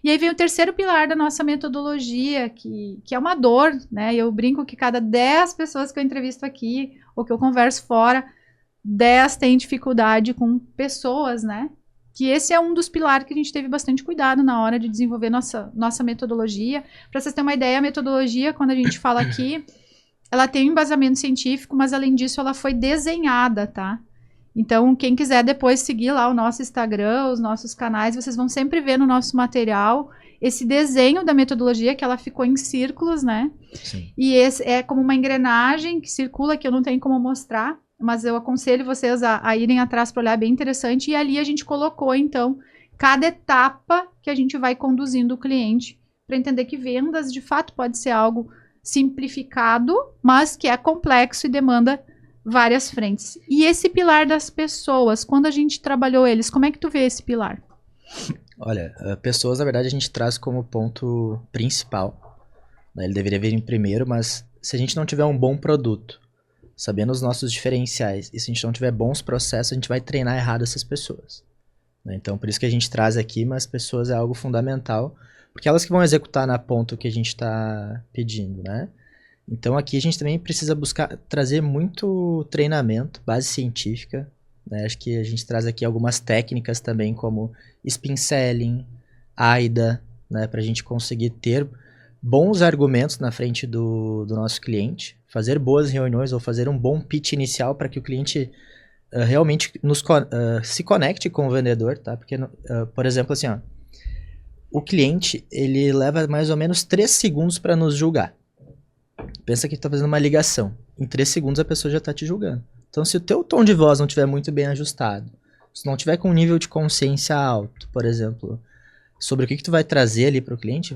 E aí vem o terceiro pilar da nossa metodologia, que é uma dor, né? Eu brinco que cada 10 pessoas que eu entrevisto aqui, ou que eu converso fora, 10 têm dificuldade com pessoas, né? Que esse é um dos pilares que a gente teve bastante cuidado na hora de desenvolver nossa metodologia. Para vocês terem uma ideia, a metodologia, quando a gente fala aqui, ela tem um embasamento científico, mas além disso ela foi desenhada, tá? Então, quem quiser depois seguir lá o nosso Instagram, os nossos canais, vocês vão sempre ver no nosso material esse desenho da metodologia, que ela ficou em círculos, né? Sim. E esse é como uma engrenagem que circula, que eu não tenho como mostrar, mas eu aconselho vocês a irem atrás para olhar, é bem interessante. E ali a gente colocou, então, cada etapa que a gente vai conduzindo o cliente para entender que vendas, de fato, pode ser algo simplificado, mas que é complexo e demanda várias frentes. E esse pilar das pessoas, quando a gente trabalhou eles, como é que tu vê esse pilar? Olha, pessoas, na verdade, a gente traz como ponto principal. Né? Ele deveria vir em primeiro, mas se a gente não tiver um bom produto, sabendo os nossos diferenciais, e se a gente não tiver bons processos, a gente vai treinar errado essas pessoas. Né? Então, por isso que a gente traz aqui, mas pessoas é algo fundamental, porque elas que vão executar na ponta o que a gente está pedindo, né? Então, aqui a gente também precisa buscar trazer muito treinamento, base científica, né? Acho que a gente traz aqui algumas técnicas também, como spin selling, AIDA, né? Para a gente conseguir ter bons argumentos na frente do nosso cliente, fazer boas reuniões ou fazer um bom pitch inicial para que o cliente realmente se conecte com o vendedor, tá? Porque, por exemplo, assim, ó, o cliente, ele leva mais ou menos 3 segundos para nos julgar. Pensa que está fazendo uma ligação. Em 3 segundos a pessoa já está te julgando. Então, se o teu tom de voz não estiver muito bem ajustado, se não tiver com um nível de consciência alto, por exemplo, sobre o que tu vai trazer ali para o cliente,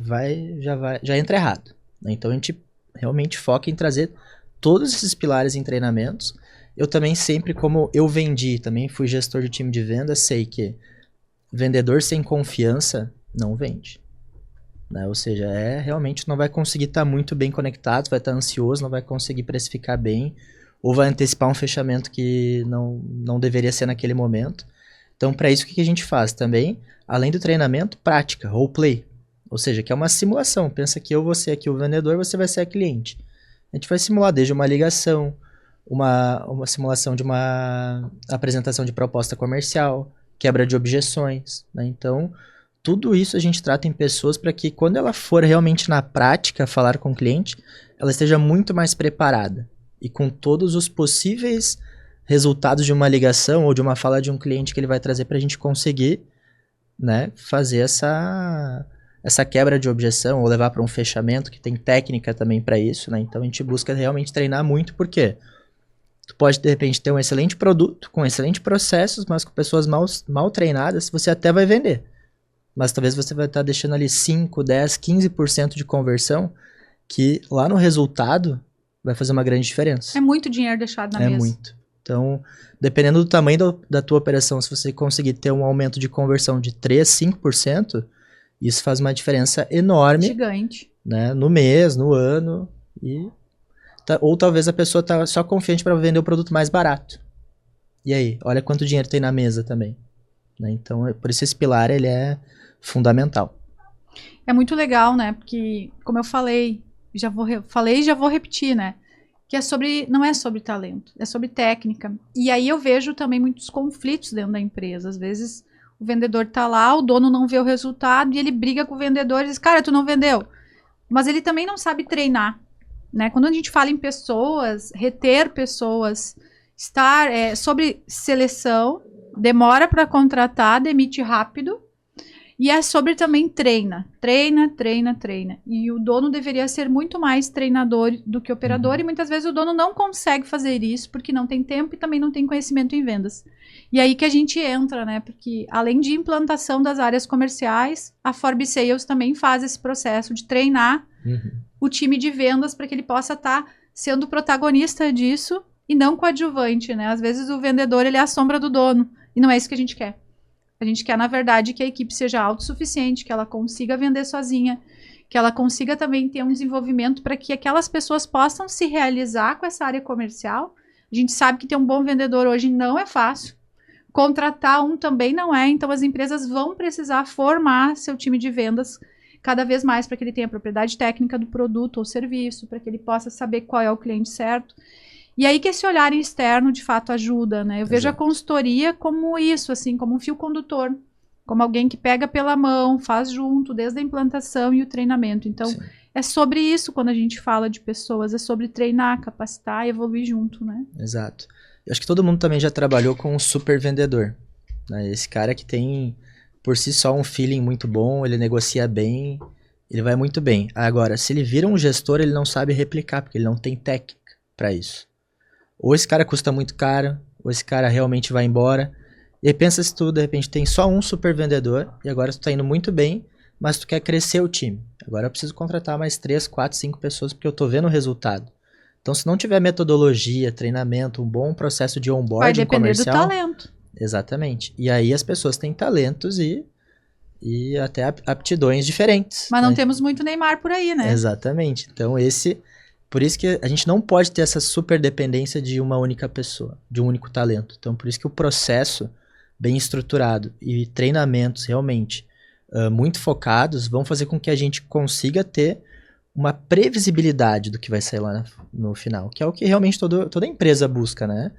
já entra errado. Né? Então, a gente realmente foca em trazer todos esses pilares em treinamentos. Eu também sempre, como eu vendi, também fui gestor de time de venda, sei que vendedor sem confiança não vende. Né? Ou seja, realmente não vai conseguir estar muito bem conectado, vai estar ansioso, não vai conseguir precificar bem, ou vai antecipar um fechamento que não deveria ser naquele momento. Então, para isso, o que a gente faz também? Além do treinamento, prática, roleplay. Ou seja, que é uma simulação. Pensa que eu vou ser aqui o vendedor, você vai ser a cliente. A gente vai simular desde uma ligação, uma simulação de uma apresentação de proposta comercial, quebra de objeções. Né? Então, tudo isso a gente trata em pessoas para que quando ela for realmente na prática falar com o cliente, ela esteja muito mais preparada e com todos os possíveis resultados de uma ligação ou de uma fala de um cliente que ele vai trazer para a gente conseguir, né, fazer essa quebra de objeção ou levar para um fechamento, que tem técnica também para isso. Né? Então a gente busca realmente treinar muito, porque tu pode de repente ter um excelente produto, com excelentes processos, mas com pessoas mal treinadas, você até vai vender. Mas talvez você vai estar deixando ali 5, 10, 15% de conversão, que lá no resultado vai fazer uma grande diferença. É muito dinheiro deixado na mesa. É muito. Então, dependendo do tamanho da tua operação, se você conseguir ter um aumento de conversão de 3, 5%, isso faz uma diferença enorme. Gigante. Né, no mês, no ano. Ou talvez a pessoa está só confiante para vender o produto mais barato. E aí? Olha quanto dinheiro tem na mesa também. Né? Então, por isso esse pilar ele é fundamental. É muito legal, né? Porque, como eu falei, já vou repetir, né? Que não é sobre talento, é sobre técnica. E aí eu vejo também muitos conflitos dentro da empresa. Às vezes o vendedor tá lá, o dono não vê o resultado e ele briga com o vendedor e diz, cara, tu não vendeu. Mas ele também não sabe treinar, né? Quando a gente fala em pessoas, reter pessoas, sobre seleção, demora para contratar, demite rápido. E é sobre também treina. E o dono deveria ser muito mais treinador do que operador. E muitas vezes o dono não consegue fazer isso porque não tem tempo e também não tem conhecimento em vendas. E aí que a gente entra, né? Porque além de implantação das áreas comerciais, a Forbi Sales também faz esse processo de treinar o time de vendas para que ele possa estar sendo protagonista disso e não coadjuvante, né? Às vezes o vendedor ele é a sombra do dono e não é isso que a gente quer. A gente quer, na verdade, que a equipe seja autossuficiente, que ela consiga vender sozinha, que ela consiga também ter um desenvolvimento para que aquelas pessoas possam se realizar com essa área comercial. A gente sabe que ter um bom vendedor hoje não é fácil. Contratar um também não é. Então, as empresas vão precisar formar seu time de vendas cada vez mais para que ele tenha a propriedade técnica do produto ou serviço, para que ele possa saber qual é o cliente certo. E aí que esse olhar externo, de fato, ajuda, né? Eu vejo a consultoria como isso, assim, como um fio condutor. Como alguém que pega pela mão, faz junto, desde a implantação e o treinamento. Então, sim, é sobre isso quando a gente fala de pessoas. É sobre treinar, capacitar e evoluir junto, né? Exato. Eu acho que todo mundo também já trabalhou com um super vendedor. Né? Esse cara que tem, por si só, um feeling muito bom, ele negocia bem, ele vai muito bem. Agora, se ele vira um gestor, ele não sabe replicar, porque ele não tem técnica para isso. Ou esse cara custa muito caro, ou esse cara realmente vai embora. E aí pensa se tu, de repente, tem só um super vendedor e agora tu tá indo muito bem, mas tu quer crescer o time. Agora eu preciso contratar mais 3, 4, 5 pessoas porque eu tô vendo o resultado. Então, se não tiver metodologia, treinamento, um bom processo de onboarding Vai depender comercial... do talento. Exatamente. E aí as pessoas têm talentos e até aptidões diferentes. Mas não né? temos muito Neymar por aí, né? Exatamente. Então, por isso que a gente não pode ter essa super dependência de uma única pessoa, de um único talento. Então, por isso que o processo bem estruturado e treinamentos realmente muito focados vão fazer com que a gente consiga ter uma previsibilidade do que vai sair lá no final, que é o que realmente toda empresa busca, né?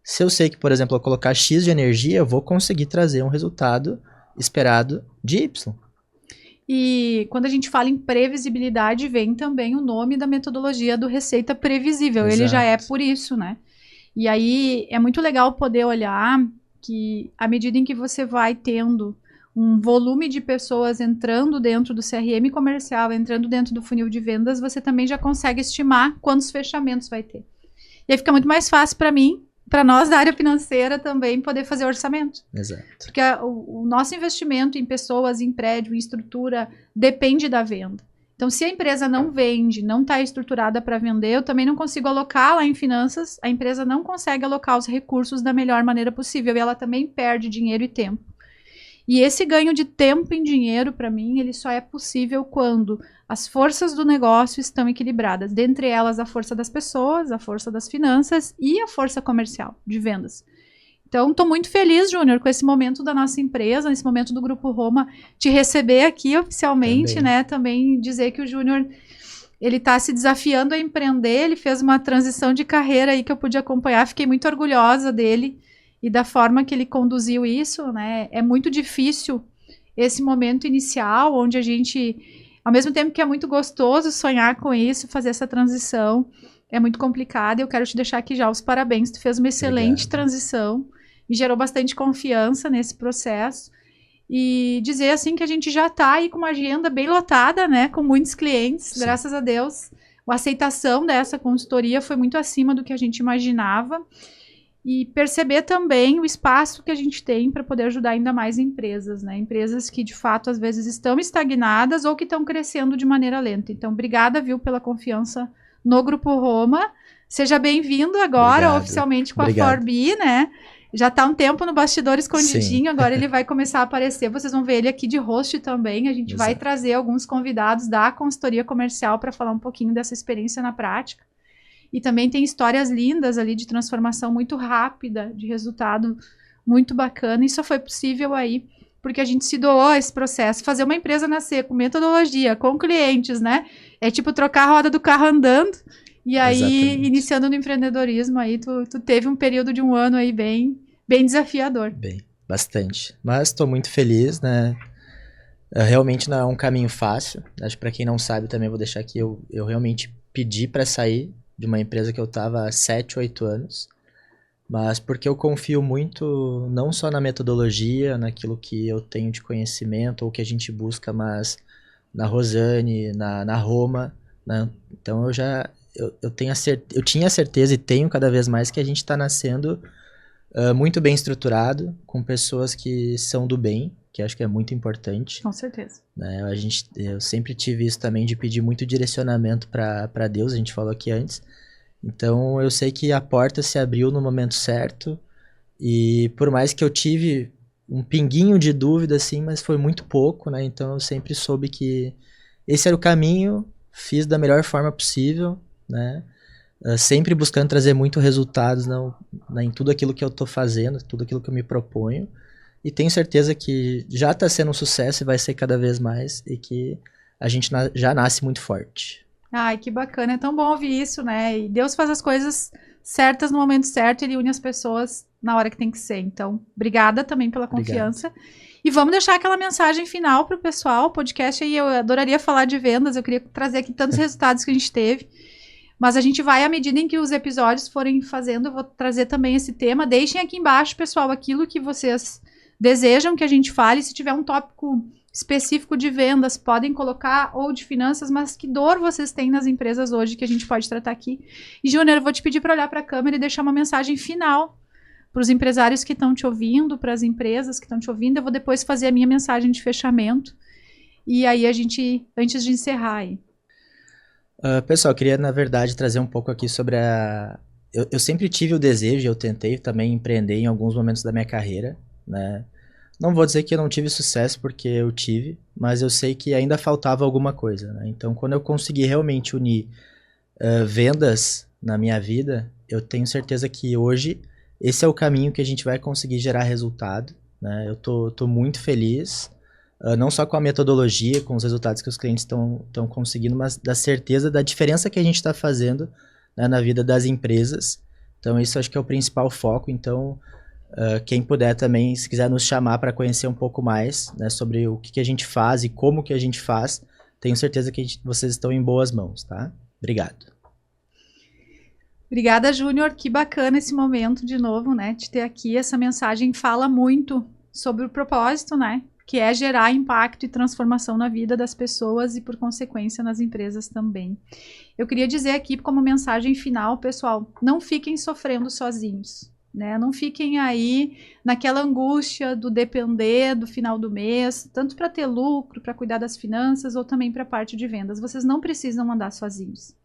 Se eu sei que, por exemplo, eu colocar X de energia, eu vou conseguir trazer um resultado esperado de Y. E quando a gente fala em previsibilidade, vem também o nome da metodologia do Receita Previsível. Exato. Ele já é por isso, né? E aí é muito legal poder olhar que à medida em que você vai tendo um volume de pessoas entrando dentro do CRM comercial, entrando dentro do funil de vendas, você também já consegue estimar quantos fechamentos vai ter. E aí fica muito mais fácil para mim, para nós da área financeira também, poder fazer orçamento. Exato. Porque o nosso investimento em pessoas, em prédio, em estrutura, depende da venda. Então, se a empresa não vende, não está estruturada para vender, eu também não consigo alocar lá em finanças, a empresa não consegue alocar os recursos da melhor maneira possível e ela também perde dinheiro e tempo. E esse ganho de tempo em dinheiro, para mim, ele só é possível quando as forças do negócio estão equilibradas. Dentre elas, a força das pessoas, a força das finanças e a força comercial de vendas. Então, estou muito feliz, Júnior, com esse momento da nossa empresa, nesse momento do Grupo Roma, te receber aqui oficialmente, Também. né? Também dizer que o Júnior, ele está se desafiando a empreender, ele fez uma transição de carreira aí que eu pude acompanhar, fiquei muito orgulhosa dele e da forma que ele conduziu isso, né? É muito difícil esse momento inicial, onde a gente, ao mesmo tempo que é muito gostoso sonhar com isso, fazer essa transição, é muito complicado. Eu quero te deixar aqui já os parabéns, tu fez uma excelente transição, me gerou bastante confiança nesse processo, e dizer assim que a gente já está aí com uma agenda bem lotada, né? Com muitos clientes, Sim. Graças a Deus. A aceitação dessa consultoria foi muito acima do que a gente imaginava. E perceber também o espaço que a gente tem para poder ajudar ainda mais empresas, né? Empresas que, de fato, às vezes estão estagnadas ou que estão crescendo de maneira lenta. Então, obrigada, viu, pela confiança no Grupo Roma. Seja bem-vindo agora, Obrigado. oficialmente, com Obrigado. a Forbi, né? Já está um tempo no bastidor escondidinho, Sim. agora ele vai começar a aparecer. Vocês vão ver ele aqui de host também. A gente vai Exato. trazer alguns convidados da consultoria comercial para falar um pouquinho dessa experiência na prática. E também tem histórias lindas ali de transformação muito rápida, de resultado muito bacana. E só foi possível aí porque a gente se doou a esse processo. Fazer uma empresa nascer com metodologia, com clientes, né? É tipo trocar a roda do carro andando. E aí, Exatamente. iniciando no empreendedorismo, aí tu teve um período de um ano aí bem desafiador. Bem, bastante. Mas estou muito feliz, né? Realmente não é um caminho fácil. Acho que para quem não sabe também vou deixar aqui, eu realmente pedi para sair de uma empresa que eu estava há 7, 8 anos, mas porque eu confio muito não só na metodologia, naquilo que eu tenho de conhecimento ou que a gente busca, mas na Rosane, na Roma, né? Então eu tinha certeza e tenho cada vez mais que a gente está nascendo muito bem estruturado, com pessoas que são do bem, que acho que é muito importante. Com certeza. Né? Eu sempre tive isso também de pedir muito direcionamento para Deus, a gente falou aqui antes. Então eu sei que a porta se abriu no momento certo e por mais que eu tive um pinguinho de dúvida assim, mas foi muito pouco, né? Então eu sempre soube que esse era o caminho, fiz da melhor forma possível, né? Sempre buscando trazer muito resultados em tudo aquilo que eu tô fazendo, tudo aquilo que eu me proponho. E tenho certeza que já está sendo um sucesso e vai ser cada vez mais e que a gente já nasce muito forte. Ai, que bacana, é tão bom ouvir isso, né? E Deus faz as coisas certas no momento certo, Ele une as pessoas na hora que tem que ser. Então, obrigada também pela confiança. Obrigado. E vamos deixar aquela mensagem final para o pessoal. O podcast aí, eu adoraria falar de vendas, eu queria trazer aqui tantos resultados que a gente teve. Mas a gente vai, à medida em que os episódios forem fazendo, eu vou trazer também esse tema. Deixem aqui embaixo, pessoal, aquilo que vocês desejam que a gente fale. Se tiver um tópico específico de vendas, podem colocar, ou de finanças, mas que dor vocês têm nas empresas hoje que a gente pode tratar aqui. E, Júnior, eu vou te pedir para olhar para a câmera e deixar uma mensagem final para os empresários que estão te ouvindo, para as empresas que estão te ouvindo. Eu vou depois fazer a minha mensagem de fechamento. E aí a gente, antes de encerrar aí. Pessoal, eu queria, na verdade, trazer um pouco aqui sobre a... Eu sempre tive o desejo, eu tentei também empreender em alguns momentos da minha carreira, né? Não vou dizer que eu não tive sucesso, porque eu tive, mas eu sei que ainda faltava alguma coisa, né? Então, quando eu consegui realmente unir vendas na minha vida, eu tenho certeza que hoje esse é o caminho que a gente vai conseguir gerar resultado, né? Eu tô muito feliz, não só com a metodologia, com os resultados que os clientes estão conseguindo, mas da certeza da diferença que a gente está fazendo, né, na vida das empresas. Então, isso acho que é o principal foco. Então, quem puder também, se quiser nos chamar para conhecer um pouco mais, né, sobre o que a gente faz e como que a gente faz, tenho certeza que vocês estão em boas mãos, tá? Obrigado. Obrigada, Júnior. Que bacana esse momento de novo, né, de ter aqui. Essa mensagem fala muito sobre o propósito, né, que é gerar impacto e transformação na vida das pessoas e, por consequência, nas empresas também. Eu queria dizer aqui como mensagem final, pessoal, não fiquem sofrendo sozinhos, né? Não fiquem aí naquela angústia do depender do final do mês, tanto para ter lucro, para cuidar das finanças ou também para a parte de vendas. Vocês não precisam andar sozinhos.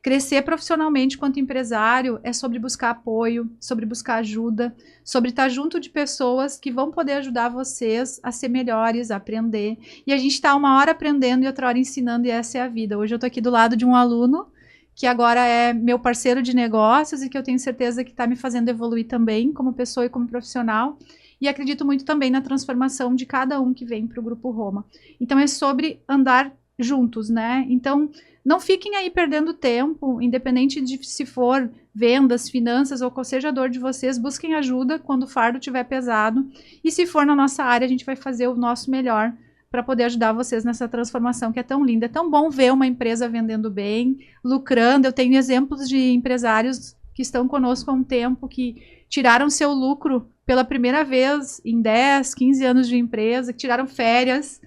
Crescer profissionalmente quanto empresário é sobre buscar apoio, sobre buscar ajuda, sobre estar junto de pessoas que vão poder ajudar vocês a ser melhores, a aprender. E a gente está uma hora aprendendo e outra hora ensinando, e essa é a vida. Hoje eu estou aqui do lado de um aluno que agora é meu parceiro de negócios e que eu tenho certeza que está me fazendo evoluir também como pessoa e como profissional. E acredito muito também na transformação de cada um que vem para o Grupo Roma. Então é sobre andar juntos, né? Então, não fiquem aí perdendo tempo, independente de se for vendas, finanças ou qual seja a dor de vocês, busquem ajuda quando o fardo estiver pesado. E se for na nossa área, a gente vai fazer o nosso melhor para poder ajudar vocês nessa transformação que é tão linda. É tão bom ver uma empresa vendendo bem, lucrando. Eu tenho exemplos de empresários que estão conosco há um tempo, que tiraram seu lucro pela primeira vez em 10, 15 anos de empresa, que tiraram férias,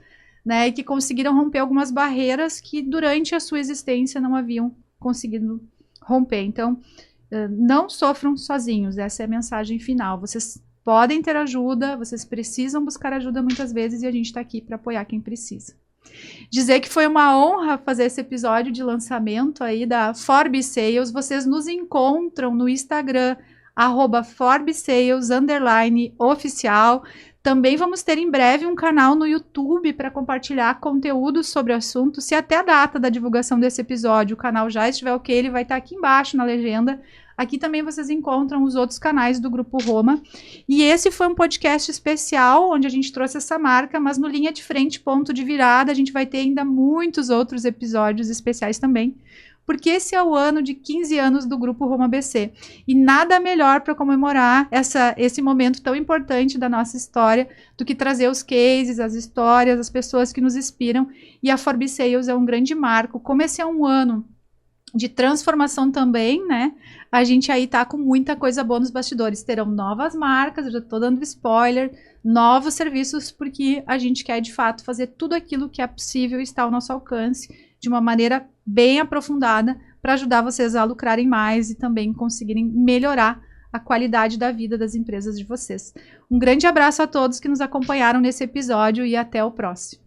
né, e que conseguiram romper algumas barreiras que durante a sua existência não haviam conseguido romper. Então, não sofram sozinhos, essa é a mensagem final. Vocês podem ter ajuda, vocês precisam buscar ajuda muitas vezes e a gente está aqui para apoiar quem precisa. Dizer que foi uma honra fazer esse episódio de lançamento aí da Forbes Sales. Vocês nos encontram no Instagram, @ForbesSales_oficial. Também vamos ter em breve um canal no YouTube para compartilhar conteúdo sobre o assunto. Se até a data da divulgação desse episódio o canal já estiver ok, ele vai estar aqui embaixo na legenda. Aqui também vocês encontram os outros canais do Grupo Roma. E esse foi um podcast especial, onde a gente trouxe essa marca, mas no Linha de Frente, Ponto de Virada, a gente vai ter ainda muitos outros episódios especiais também, porque esse é o ano de 15 anos do Grupo Roma BC. E nada melhor para comemorar esse momento tão importante da nossa história do que trazer os cases, as histórias, as pessoas que nos inspiram. E a Forbes Sales é um grande marco. Como esse é um ano de transformação também, né? A gente aí tá com muita coisa boa nos bastidores. Terão novas marcas, eu já tô dando spoiler, novos serviços, porque a gente quer de fato fazer tudo aquilo que é possível e está ao nosso alcance de uma maneira bem aprofundada para ajudar vocês a lucrarem mais e também conseguirem melhorar a qualidade da vida das empresas de vocês. Um grande abraço a todos que nos acompanharam nesse episódio e até o próximo.